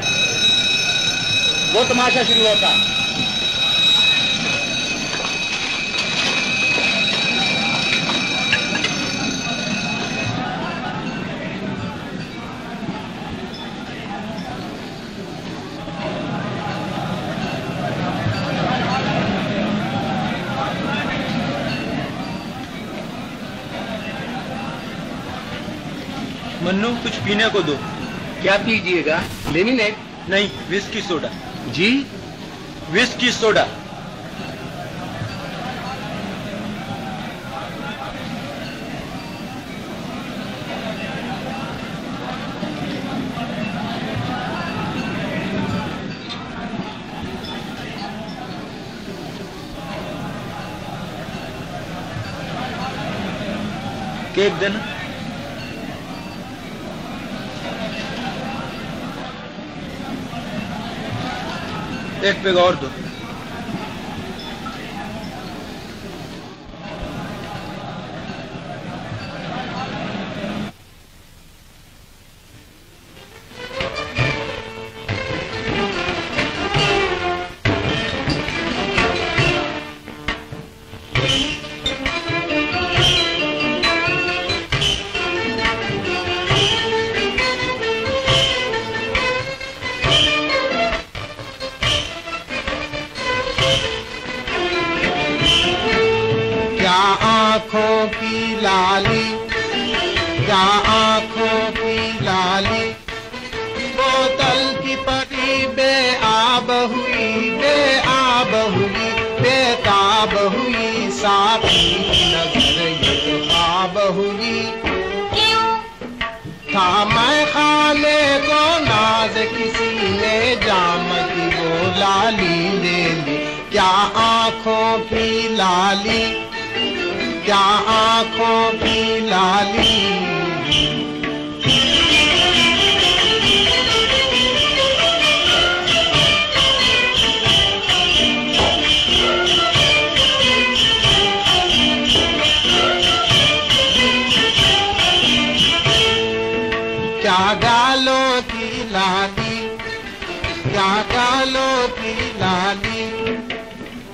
वो तमाशा शुरू होता। मन्नू, कुछ पीने को दो। क्या पीजिएगा? लेमिनेट? नहीं, विस्की सोडा। जी? Whisky soda. केक देना। एक पेग और दो। आँखों की लाली, क्या आँखों की लाली, बोतल की परी बेआब हुई, बेआब हुई, बेताब हुई, साथी नजर ये तो ख्वाब हुई। क्यों? था मैं खाने को नाज किसी ने जाम की वो लाली ले ली। क्या आँखों की लाली, क्या आँखों की लाली। क्या गालों की लाली, क्या गालों की लाली,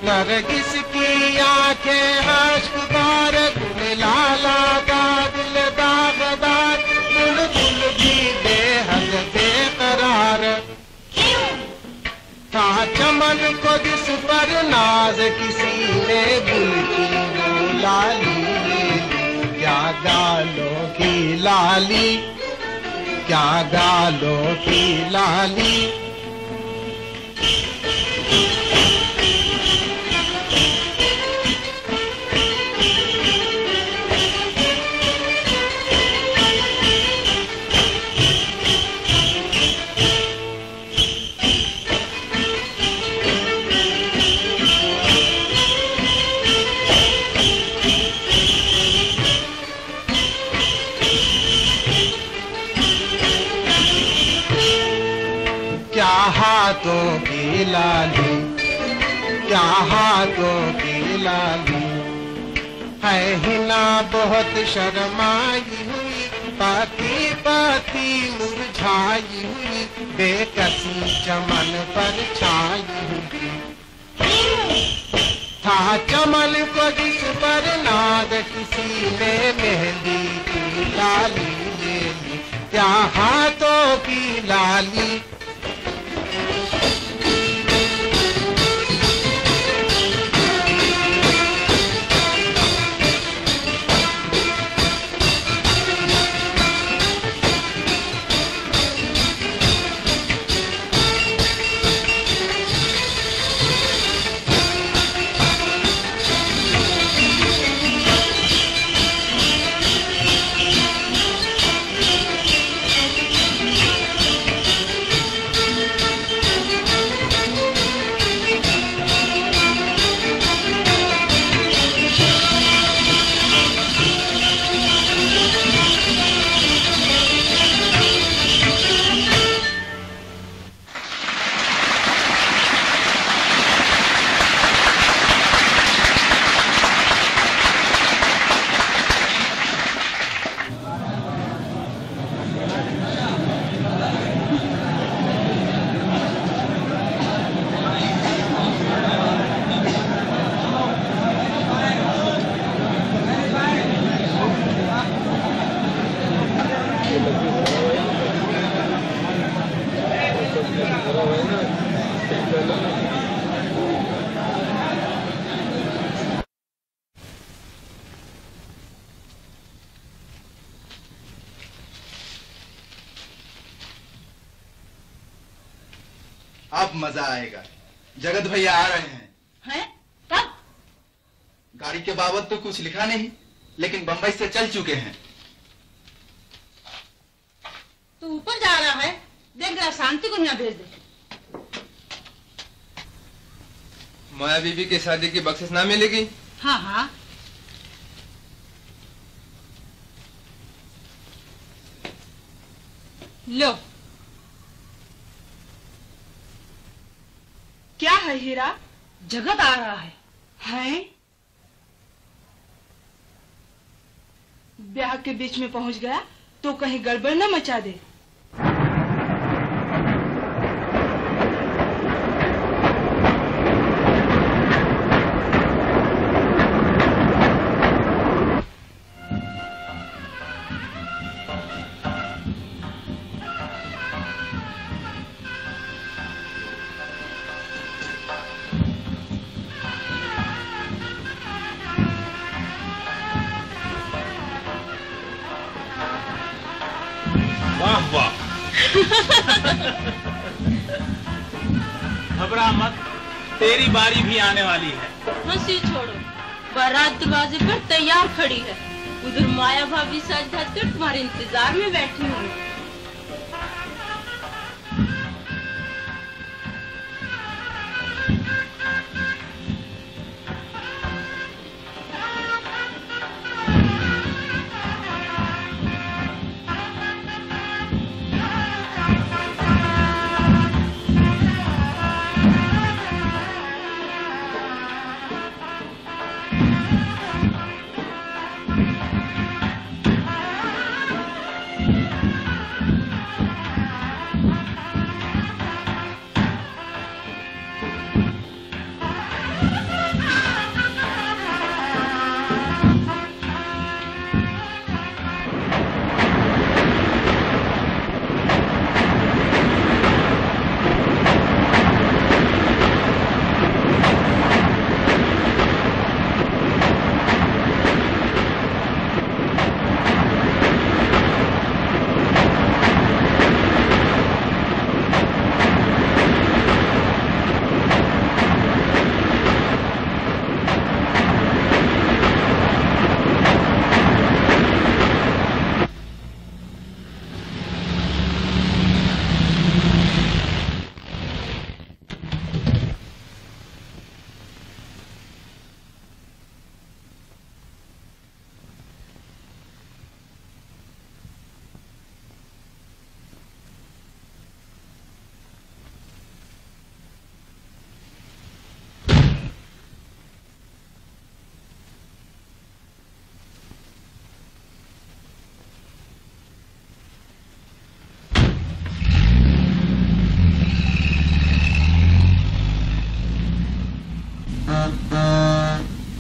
नरगिस की आंखें अश्क बार, लाला का दिल दागदार, बुलबुल भी बेहद बेकरार। था चमन को जिस पर नाज किसी ने गुल की वो लाली ले ली। क्या गालों की लाली, क्या गालों की लाली। लाली, क्या हाथों की लाली। है हिना बहुत शर्माई हुई, पाती पाती मुरझाई हुई, बेकसी चमन पर छाई हुई। था चमन को जिस पर नाग, किसी ने मेहंदी की लाली ले ली, क्या हाथों की लाली। अब मजा आएगा। जगत भैया आ रहे हैं। हैं? कब? गाड़ी के बाबत तो कुछ लिखा नहीं, लेकिन बंबई से चल चुके हैं। तू ऊपर जा रहा है, देख जरा शांति को यहाँ भेज दे। माया बीबी की शादी की बख्शिश ना मिलेगी? हाँ हाँ। लो, क्या है हीरा? जगत आ रहा है। हैं? ब्याह के बीच में पहुंच गया तो कहीं गड़बड़ न मचा दे। वाह वाह। घबरा मत, तेरी बारी भी आने वाली है। हंसी छोड़ो, बारात दरवाजे पर तैयार खड़ी है। उधर माया भाभी सज धज कर तुम्हारे इंतजार में बैठी हुई।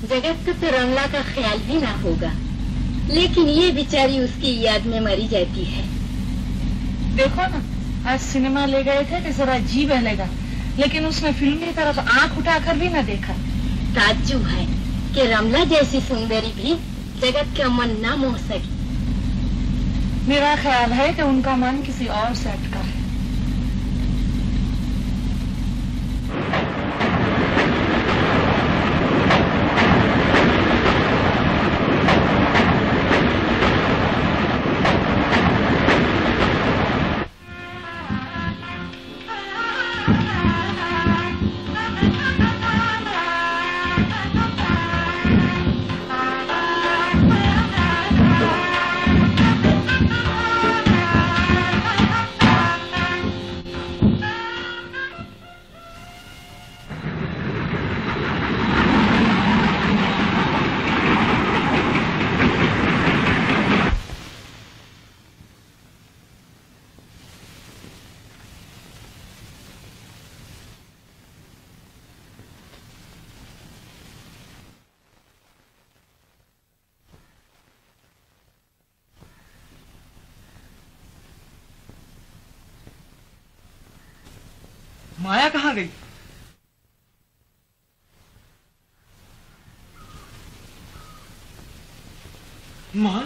जगत को तो रमला का ख्याल भी ना होगा, लेकिन ये बेचारी उसकी याद में मरी जाती है। देखो ना, आज सिनेमा ले गए थे कि जरा जी बहलेगा, लेकिन उसने फिल्म की तरफ आंख उठाकर भी न देखा। ताज्जुब है कि रमला जैसी सुंदरी भी जगत का मन ना मोह सकी। मेरा ख्याल है कि उनका मन किसी और से अटका है। माया कहाँ गई? माँ?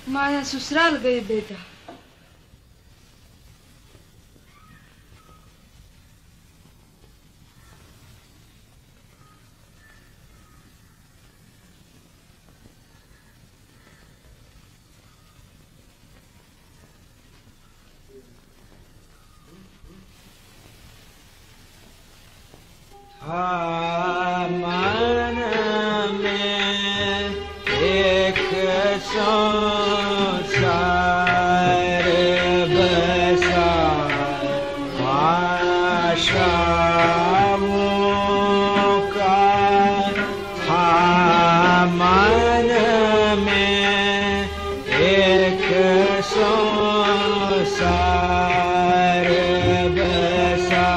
माया ससुराल गई बेटा। मन में एक संसार बसा, आशाओं का था मन में एक संसार बसा,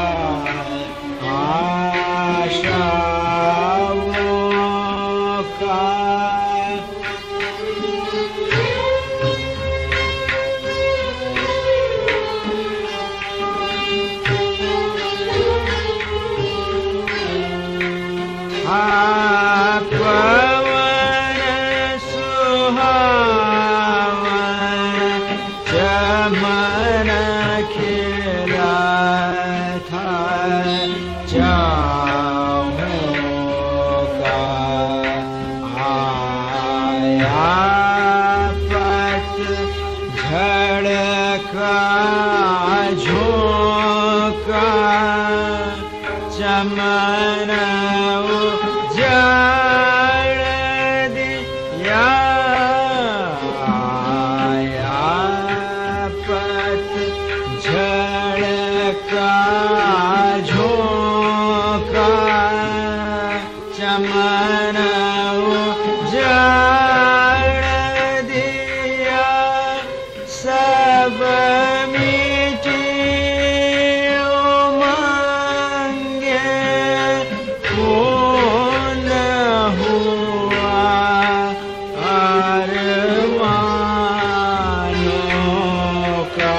पवन सुहावन चमन खिला था चाहों का, आया पतझड़ का झोंका, चमन उजाड़ दिया, आया पतझड़ का झोंका, चमन उजाड़ दिया, सब मिटी उमंगे, खून हुआ अरमानों का।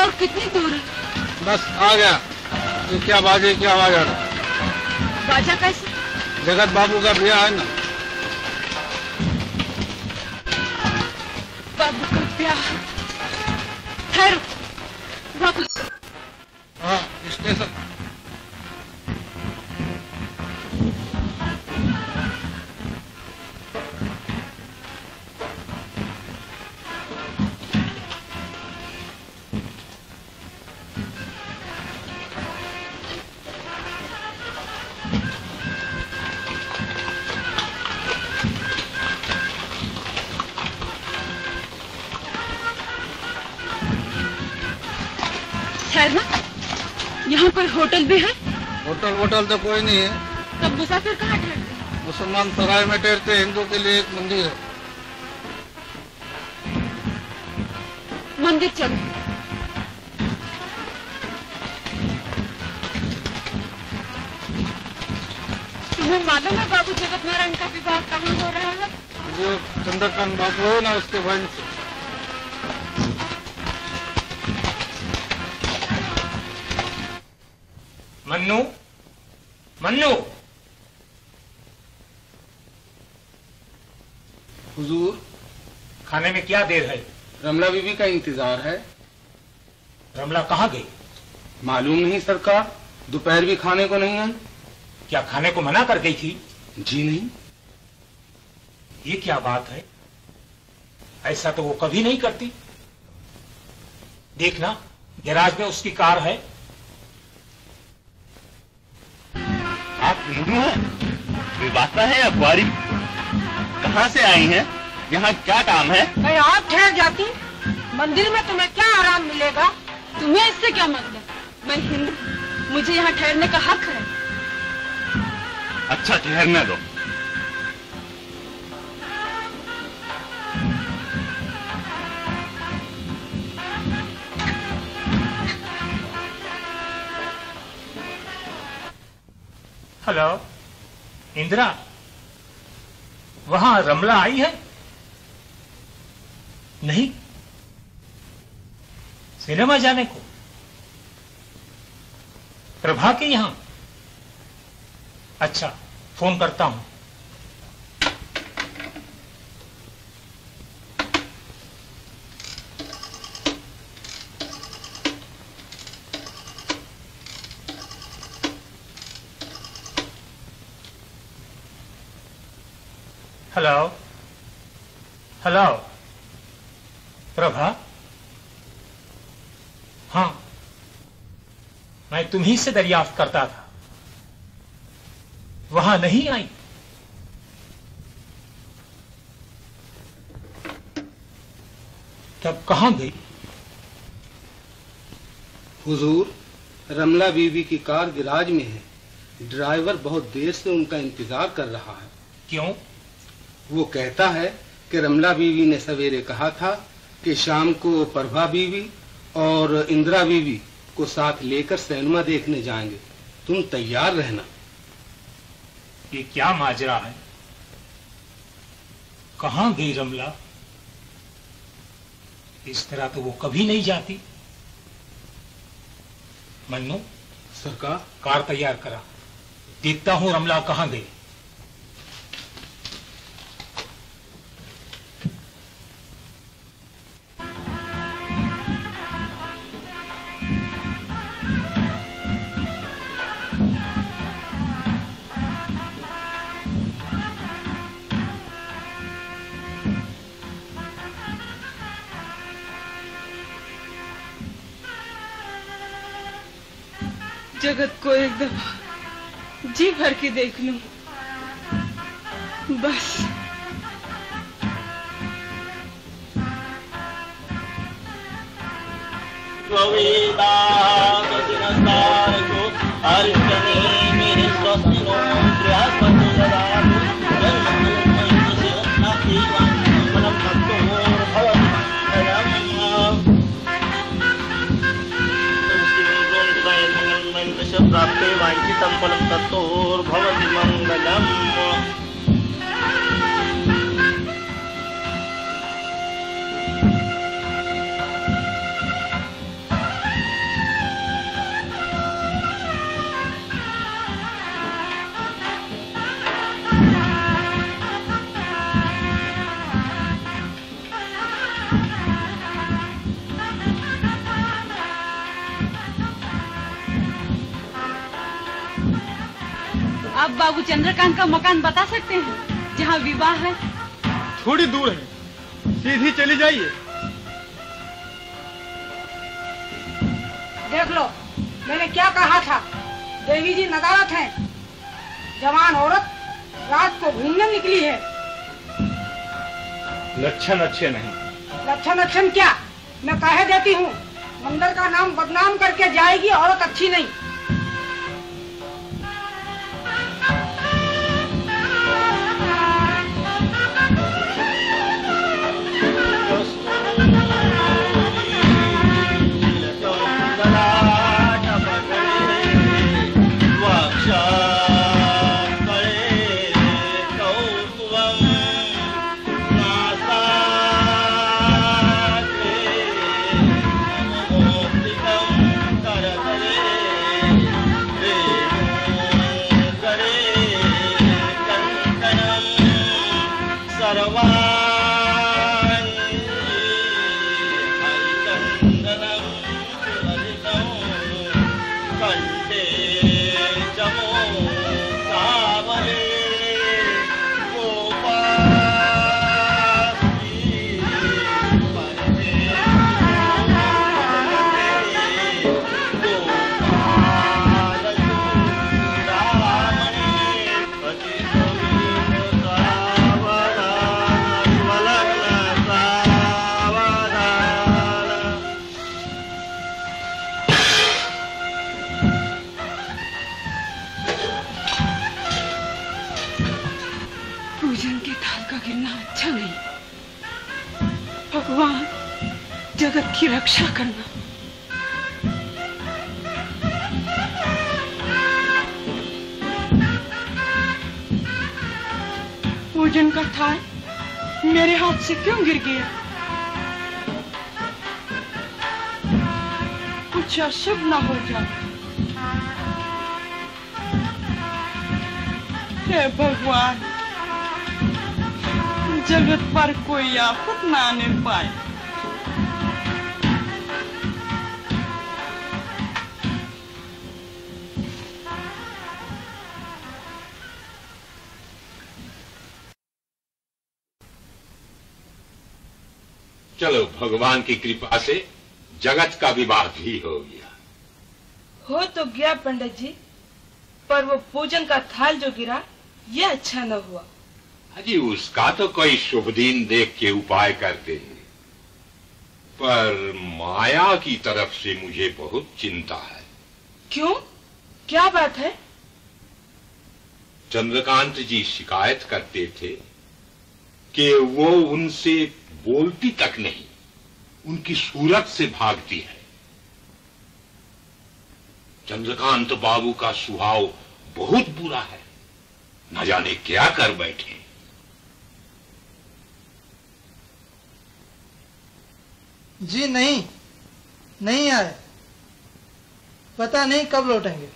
और कितनी दूर है? बस आ गया। तो क्या बाजे की आवाज आ रहा? बाजा कैसे? जगत बाबू का ब्याह है ना। बाबू का ब्याह? ठहरो बाबू। हाँ स्टेशन। ठहरना, यहाँ कोई होटल भी है? होटल वोटल तो कोई नहीं है। तब मुसाफिर कहाँ ठहरते? मुसलमान सराय में ठहरते। हिंदू के लिए एक मंदिर है। मंदिर चलो। तुम्हें मालूम है बाबू जगत नारायण का विवाह कहाँ हो रहा है? जो चंद्रकांत बाबू है ना, उसके भाई से। मन्नू, मन्नू। हुजूर, खाने में क्या देर है? रमला बीबी का इंतजार है। रमला कहाँ गई? मालूम नहीं सरकार, दोपहर भी खाने को नहीं आई। क्या खाने को मना कर गई थी? जी नहीं। ये क्या बात है? ऐसा तो वो कभी नहीं करती। देखना, गैराज में उसकी कार है। आप हिंदू हैं? विवाहिता है या कुंवारी? कहाँ से आई हैं? यहाँ क्या काम है? मैं आप ठहर जाती, मंदिर में तुम्हें क्या आराम मिलेगा? तुम्हें इससे क्या मतलब? मैं हिंदू, मुझे यहाँ ठहरने का हक है। अच्छा ठहरने दो। हेलो इंदिरा, वहां रमला आई है? नहीं, सिनेमा जाने को? प्रभा के यहां? अच्छा, फोन करता हूं। Hello hello Prabha. हाँ, मैं तुम्ही से दरियाफ्त करता था, वहां नहीं आई। तब कहां गई? हुजूर, रमला बीबी की कार गैराज में है। ड्राइवर बहुत देर से उनका इंतजार कर रहा है। क्यों? वो कहता है कि रमला बीवी ने सवेरे कहा था कि शाम को प्रभा बीवी और इंदिरा बीवी को साथ लेकर सिनेमा देखने जाएंगे। तुम तैयार रहना। ये क्या माजरा है? कहां गई रमला? इस तरह तो वो कभी नहीं जाती। मन्नू, सरकार, कार तैयार करा, देखता हूं रमला कहां गई। जगत को एक दफा जी भर के देख लूं, बस। प्राप्ते वाञ्छितं फलं तत्तोर्भवति मङ्गलम्। आप बाबू चंद्रकांत का मकान बता सकते हैं जहाँ विवाह है? थोड़ी दूर है, सीधी चली जाइए। देख लो, मैंने क्या कहा था। देवी जी नदारत हैं। जवान औरत रात को घूमने निकली है। लक्षण अच्छे नहीं। लक्षण क्या, मैं कह देती हूँ, मंदिर का नाम बदनाम करके जाएगी। औरत अच्छी नहीं। भगवान, जगत की रक्षा करना। पूजन का थाल मेरे हाथ से क्यों गिर गया? कुछ अशुभ ना हो जाए। हे भगवान, जगत पर कोई आफत ना आने पाए। चलो, भगवान की कृपा से जगत का विवाह भी हो गया। हो तो गया पंडित जी, पर वो पूजन का थाल जो गिरा, ये अच्छा न हुआ। अजी, उसका तो कोई शुभ दिन देख के उपाय करते हैं, पर माया की तरफ से मुझे बहुत चिंता है। क्यों, क्या बात है? चंद्रकांत जी शिकायत करते थे कि वो उनसे बोलती तक नहीं, उनकी सूरत से भागती है। चंद्रकांत बाबू का स्वभाव बहुत बुरा है, न जाने क्या कर बैठे। जी नहीं आए, पता नहीं कब लौटेंगे।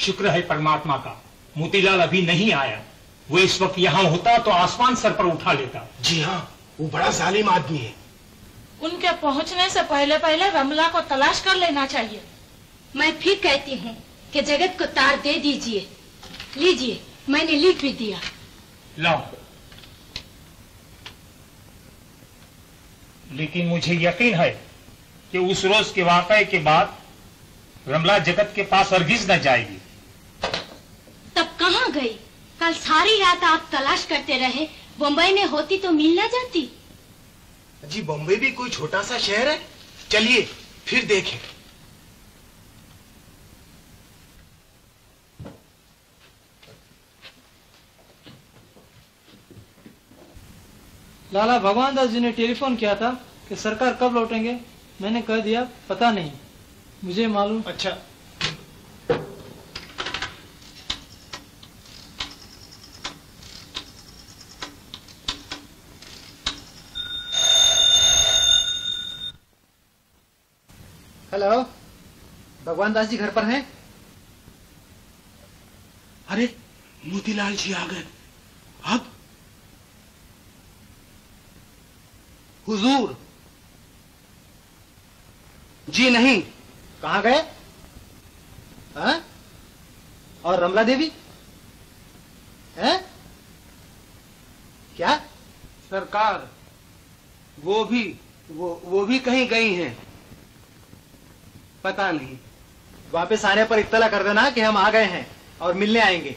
शुक्र है परमात्मा का, मोतीलाल अभी नहीं आया। वो इस वक्त यहाँ होता तो आसमान सर पर उठा लेता। जी हाँ, वो बड़ा जालिम आदमी है। उनके पहुँचने से पहले पहले रमला को तलाश कर लेना चाहिए। मैं फिर कहती हूँ कि जगत को तार दे दीजिए। लीजिए, मैंने लिख भी दिया। लाओ। लेकिन मुझे यकीन है कि उस रोज के वाकये के बाद रमला जगत के पास हरगिज न जाएगी। तब कहाँ गई? कल सारी रात आप तलाश करते रहे। बम्बई में होती तो मिल न जाती। जी, बम्बई भी कोई छोटा सा शहर है? चलिए फिर देखें। लाला भगवान दास जी ने टेलीफोन किया था कि सरकार कब लौटेंगे। मैंने कह दिया पता नहीं, मुझे मालूम। अच्छा, हेलो, भगवान दास जी घर पर हैं? अरे मोतीलाल जी आ गए। अब हुजूर जी नहीं। कहाँ गए? हाँ? और रमला देवी हैं? क्या सरकार वो भी कहीं गई हैं, पता नहीं। वापस आने पर इत्तला कर देना कि हम आ गए हैं और मिलने आएंगे।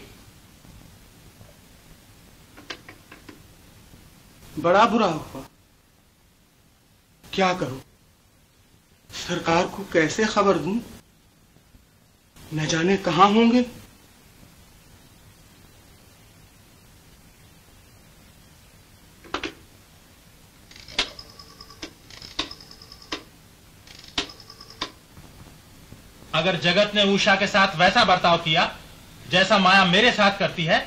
बड़ा बुरा हुआ, क्या करूं? सरकार को कैसे खबर दूं? न जाने कहां होंगे। अगर जगत ने उषा के साथ वैसा बर्ताव किया जैसा माया मेरे साथ करती है,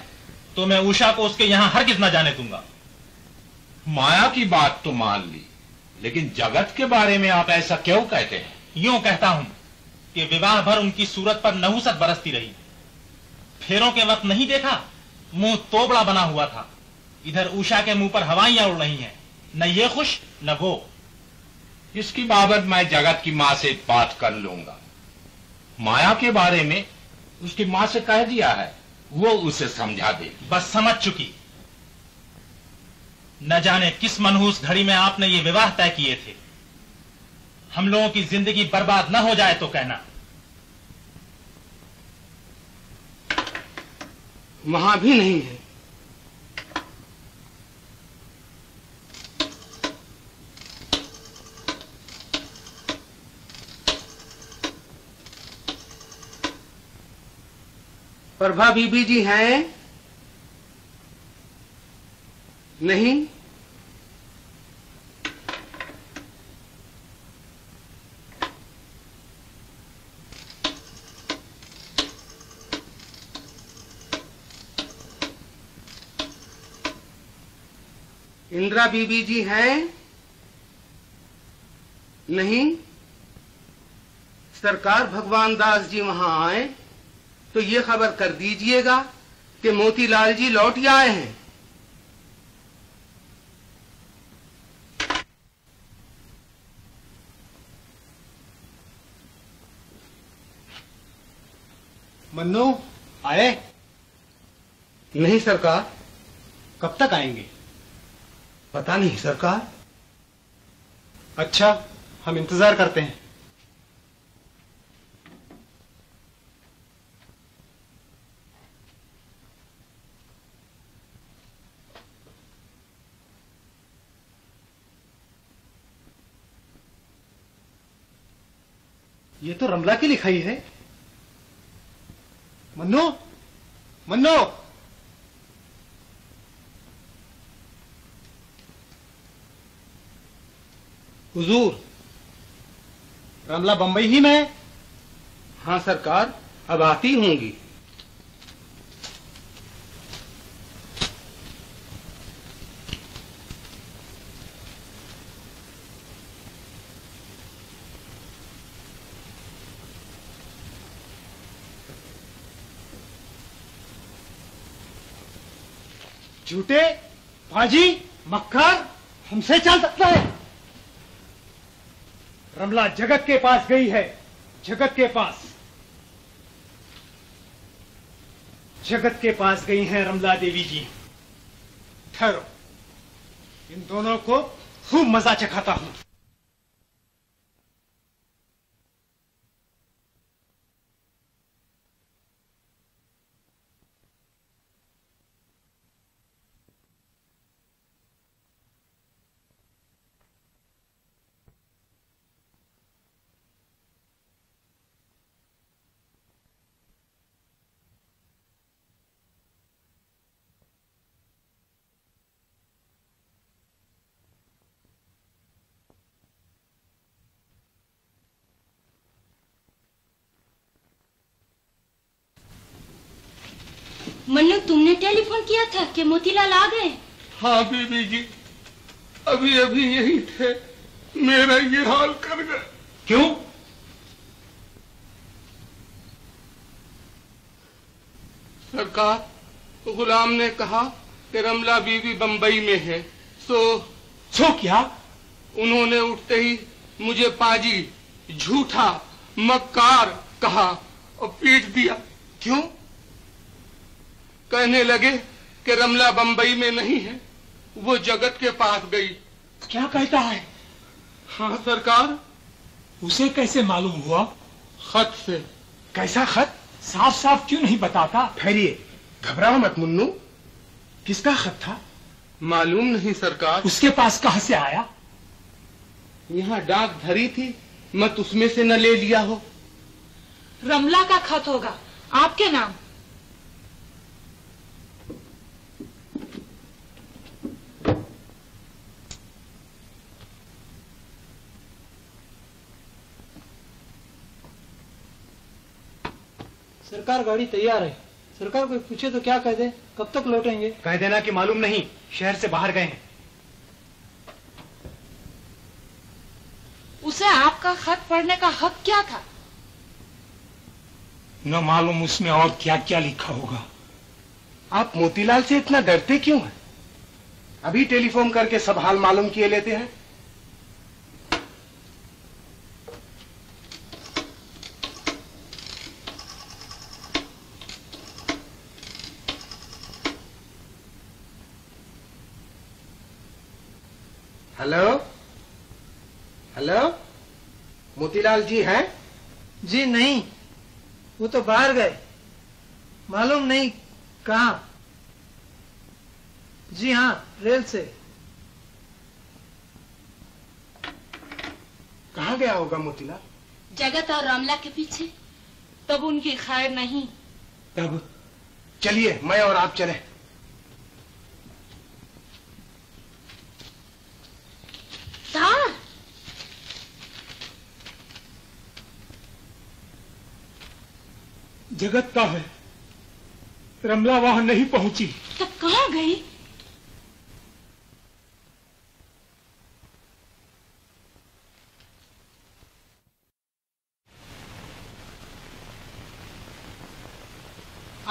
तो मैं उषा को उसके यहां हरगिज न जाने दूंगा। माया की बात तो मान ली, लेकिन जगत के बारे में आप ऐसा क्यों कहते हैं? यूं कहता हूं कि विवाह भर उनकी सूरत पर नहुसत बरसती रही। फेरों के वक्त नहीं देखा, मुंह तोबड़ा बना हुआ था। इधर उषा के मुंह पर हवाइयां उड़ रही हैं, न ये खुश न वो। इसकी बाबत मैं जगत की माँ से बात कर लूंगा। माया के बारे में उसकी माँ से कह दिया है, वो उसे समझा देगी। बस समझ चुकी। न जाने किस मनहूस घड़ी में आपने ये विवाह तय किए थे। हम लोगों की जिंदगी बर्बाद न हो जाए तो कहना। वहां भी नहीं है। प्रभा बीबी जी हैं? नहीं। इंदिरा बीबी जी हैं? नहीं। सरकार भगवान दास जी वहां आए तो ये खबर कर दीजिएगा कि मोतीलाल जी लौट आए हैं। मन्नू आए? नहीं सरकार। कब तक आएंगे? पता नहीं सरकार। अच्छा, हम इंतजार करते हैं। ये तो रमला की लिखाई है। मन्नू, मन्नू, हुजूर। रमला बंबई ही में? हाँ सरकार, अब आती होंगी। झूठे, बाजी, मक्खर, हमसे चल सकता है। रमला जगत के पास गई है, जगत के पास। जगत के पास गई हैं रमला देवी जी। ठहरो, इन दोनों को खूब मजा चखाता हूं। मन्नू, तुमने टेलीफोन किया था कि मोतीलाल आ गए? हाँ बीबी जी, अभी अभी यही थे, मेरा ये हाल कर गए। क्यों? सरकार, गुलाम ने कहा कि रमला बीबी बंबई में है। सो क्या? उन्होंने उठते ही मुझे पाजी, झूठा, मक्कार कहा और पीट दिया। क्यों? कहने लगे कि रमला बंबई में नहीं है, वो जगत के पास गई। क्या कहता है? हाँ सरकार। उसे कैसे मालूम हुआ? खत से। कैसा खत? साफ साफ क्यों नहीं बताता? ठहरिए, घबराओ मत मुन्नू। किसका खत था? मालूम नहीं सरकार। उसके पास कहां से आया? यहाँ डाक धरी थी, मत उसमें से न ले लिया हो। रमला का खत होगा, आपके नाम। सरकार गाड़ी तैयार है। सरकार कोई पूछे तो क्या कह दे? कब तक लौटेंगे? कह देना कि मालूम नहीं, शहर से बाहर गए हैं। उसे आपका खत पढ़ने का हक क्या था? न मालूम उसमें और क्या क्या लिखा होगा। आप मोतीलाल से इतना डरते क्यों हैं? अभी टेलीफोन करके सब हाल मालूम किए लेते हैं। हेलो हेलो, मोतीलाल जी हैं? जी नहीं, वो तो बाहर गए, मालूम नहीं कहाँ। जी हाँ, रेल से। कहाँ गया होगा मोतीलाल? जगत और रमला के पीछे। तब उनकी खैर नहीं। तब चलिए, मैं और आप चले। सर, जगत का है, रमला वहां नहीं पहुंची। तब कहाँ गई?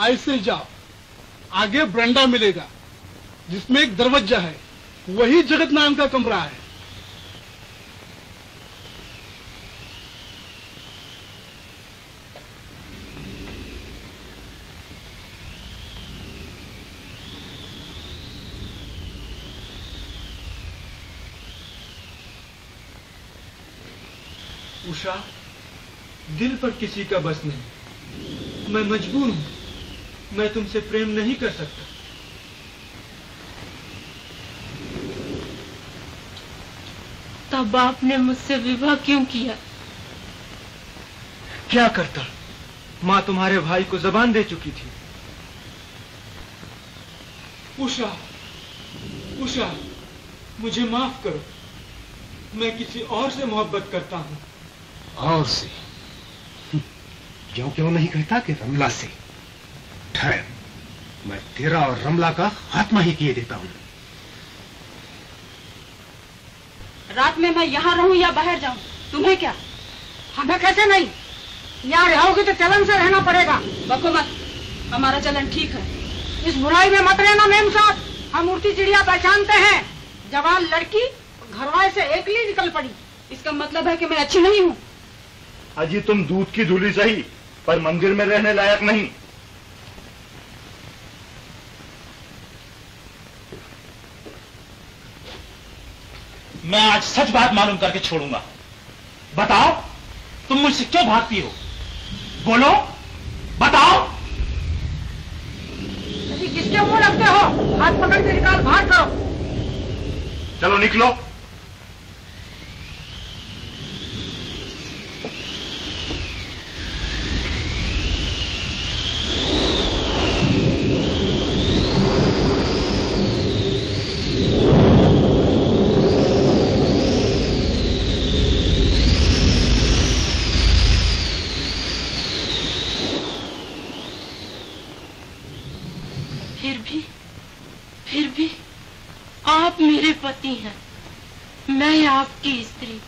ऐसे जाओ, आगे बरंडा मिलेगा जिसमें एक दरवाजा है, वही जगत नाम का कमरा है। उषा, दिल पर किसी का बस नहीं। मैं मजबूर हूं, मैं तुमसे प्रेम नहीं कर सकता। तब आपने मुझसे विवाह क्यों किया? क्या करता, माँ तुम्हारे भाई को जबान दे चुकी थी। उषा, उषा, मुझे माफ करो, मैं किसी और से मोहब्बत करता हूँ। और से? क्यों नहीं कहता कि रमला से? ठहर, मैं तेरा और रमला का खात्मा ही किए देता हूँ। रात में मैं यहाँ रहूं या बाहर जाऊं, तुम्हें क्या? हमें कैसे नहीं, यहाँ रहोगी तो चलन से रहना पड़ेगा। बको मत, हमारा चलन ठीक है। इस बुराई में मत रहना मेम साहब, हम उड़ती चिड़िया पहचानते हैं। जवान लड़की घरवाले से एकली निकल पड़ी, इसका मतलब है कि मैं अच्छी नहीं हूँ। अजी तुम दूध की धूली सही, पर मंदिर में रहने लायक नहीं। मैं आज सच बात मालूम करके छोड़ूंगा। बताओ, तुम मुझसे क्यों भागती हो? बोलो, बताओ। किसके मुंह लगते हो? हाथ पकड़ के निकाल, बाहर करो। चलो निकलो। फिर भी आप मेरे पति हैं, मैं आपकी स्त्री,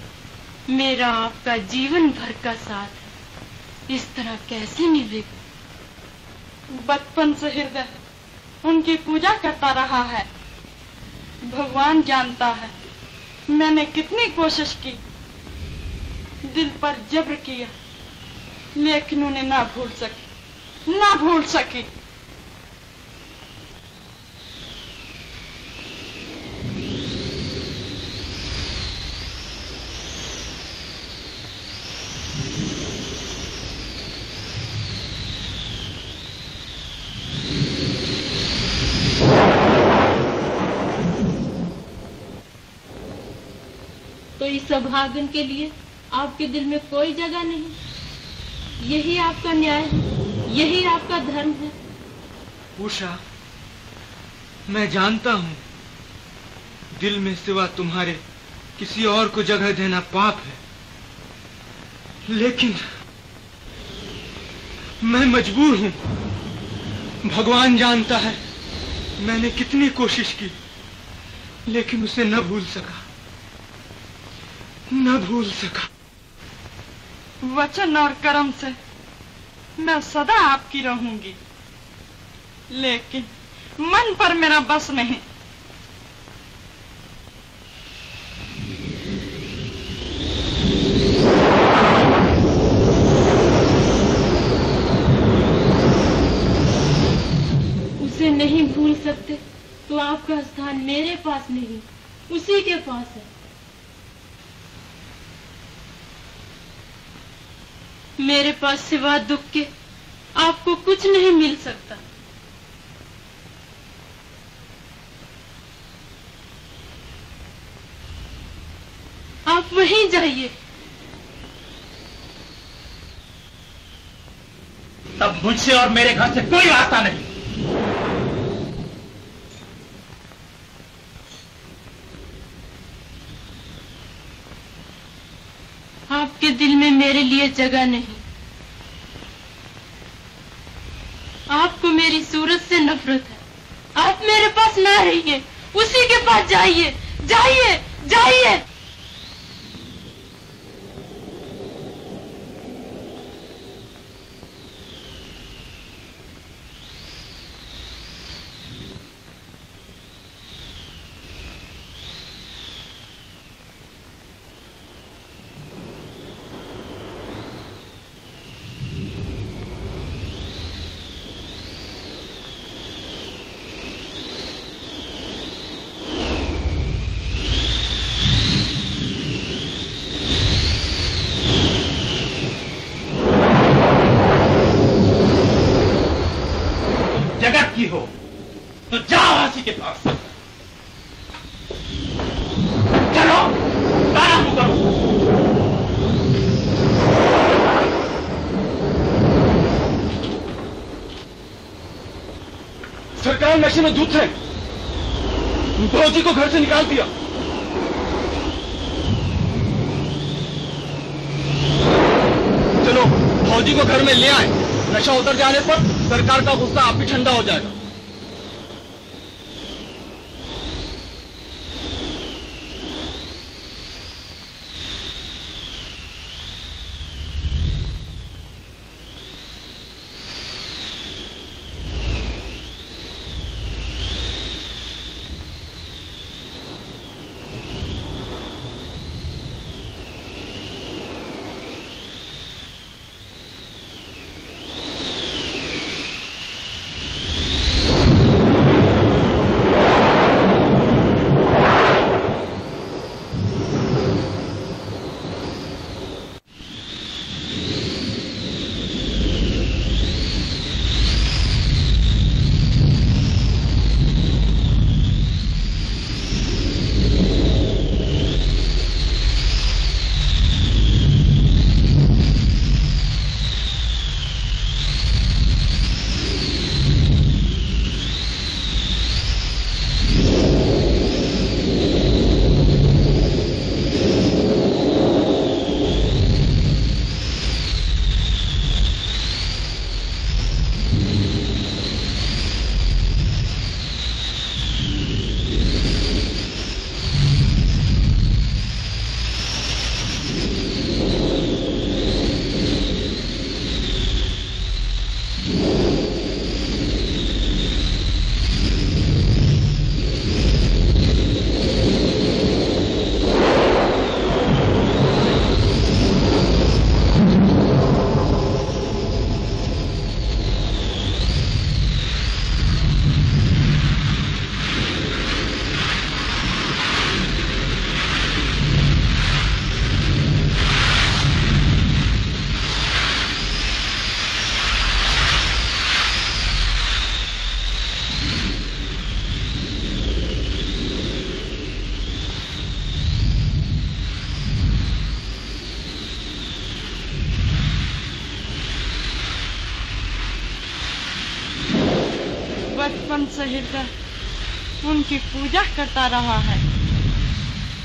मेरा आपका जीवन भर का साथ है, इस तरह कैसे निभेगा? बचपन से हृदय उनकी पूजा करता रहा है। भगवान जानता है मैंने कितनी कोशिश की, दिल पर जब्र किया, लेकिन उन्हें ना भूल सकी। तो इस अभागन के लिए आपके दिल में कोई जगह नहीं। यही आपका न्याय है, यही आपका धर्म है। उषा, मैं जानता हूँ दिल में सिवा तुम्हारे किसी और को जगह देना पाप है, लेकिन मैं मजबूर हूँ। भगवान जानता है मैंने कितनी कोशिश की, लेकिन उसे न भूल सका। वचन और कर्म से मैं सदा आपकी रहूंगी, लेकिन मन पर मेरा बस नहीं। उसे नहीं भूल सकते तो आपका स्थान मेरे पास नहीं, उसी के पास है। मेरे पास सिवा दुख के आपको कुछ नहीं मिल सकता। आप वहीं जाइए। तब मुझसे और मेरे घर से कोई रास्ता नहीं। आपके दिल में मेरे लिए जगह नहीं। आपको मेरी सूरत से नफरत है। आप मेरे पास ना रहिए, उसी के पास जाइए, जाइए, जाइए। जगत की हो तो जाओ वासी के पास। चलो आरंभ करो। सरकार नशे में धुत है। फौजी को घर से निकाल दिया। चलो फौजी को घर में ले आए। नशा उतर जाने पर सरकार का गुस्सा आप भी ठंडा हो जाएगा। बचपन से हृदय उनकी पूजा करता रहा है।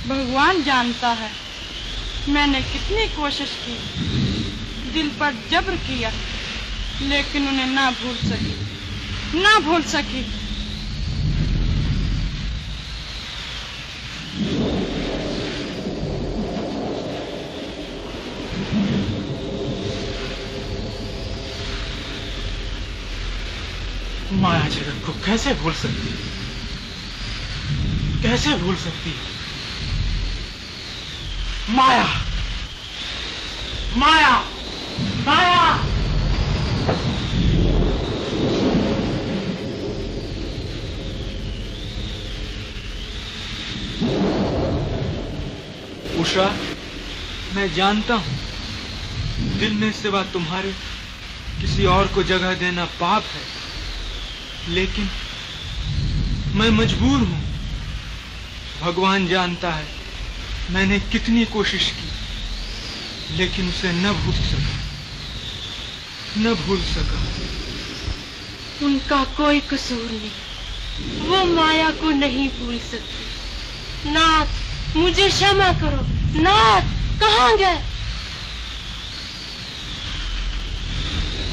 भगवान जानता है मैंने कितनी कोशिश की, दिल पर जब्र किया, लेकिन उन्हें ना भूल सकी। माया जगत को कैसे भूल सकती है? कैसे भूल सकती है? माया, माया, माया! उषा, मैं जानता हूं दिल में सिवा तुम्हारे किसी और को जगह देना पाप है, लेकिन मैं मजबूर हूं। भगवान जानता है मैंने कितनी कोशिश की, लेकिन उसे न भूल सका। उनका कोई कसूर नहीं, वो माया को नहीं भूल सकती। नाथ, मुझे क्षमा करो। नाथ, कहाँ गए?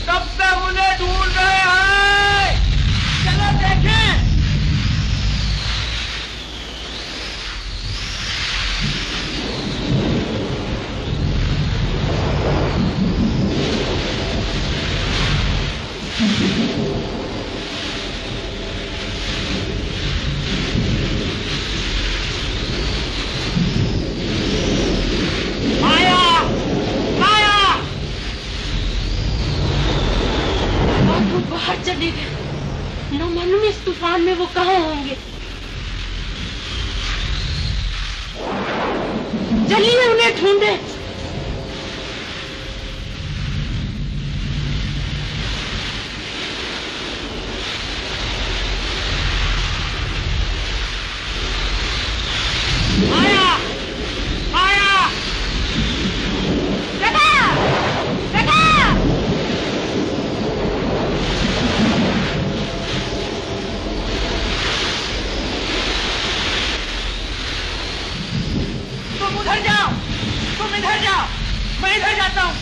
कब से मुझे ढूंढ रहे हैं? चलो देखें। बाहर चले गए। न मालूम इस तूफान में वो कहाँ होंगे। चलिए उन्हें ढूंढे। मैं इधर जाता हूँ।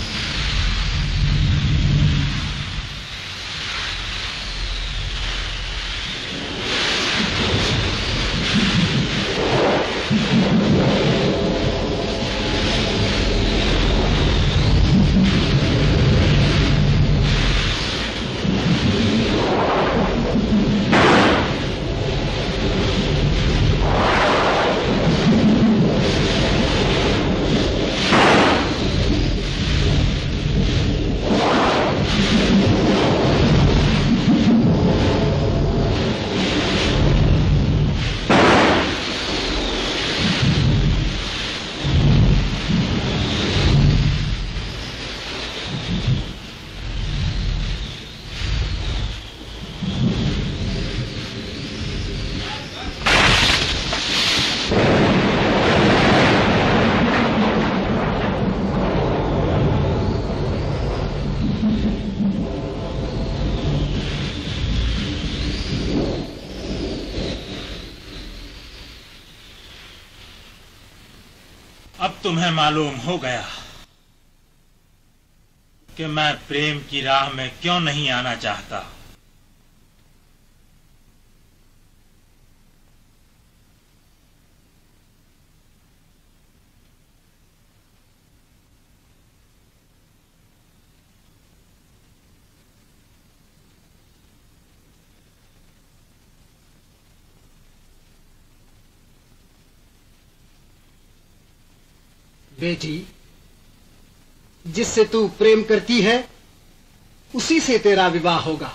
अब तुम्हें मालूम हो गया कि मैं प्रेम की राह में क्यों नहीं आना चाहता। बेटी, जिससे तू प्रेम करती है उसी से तेरा विवाह होगा।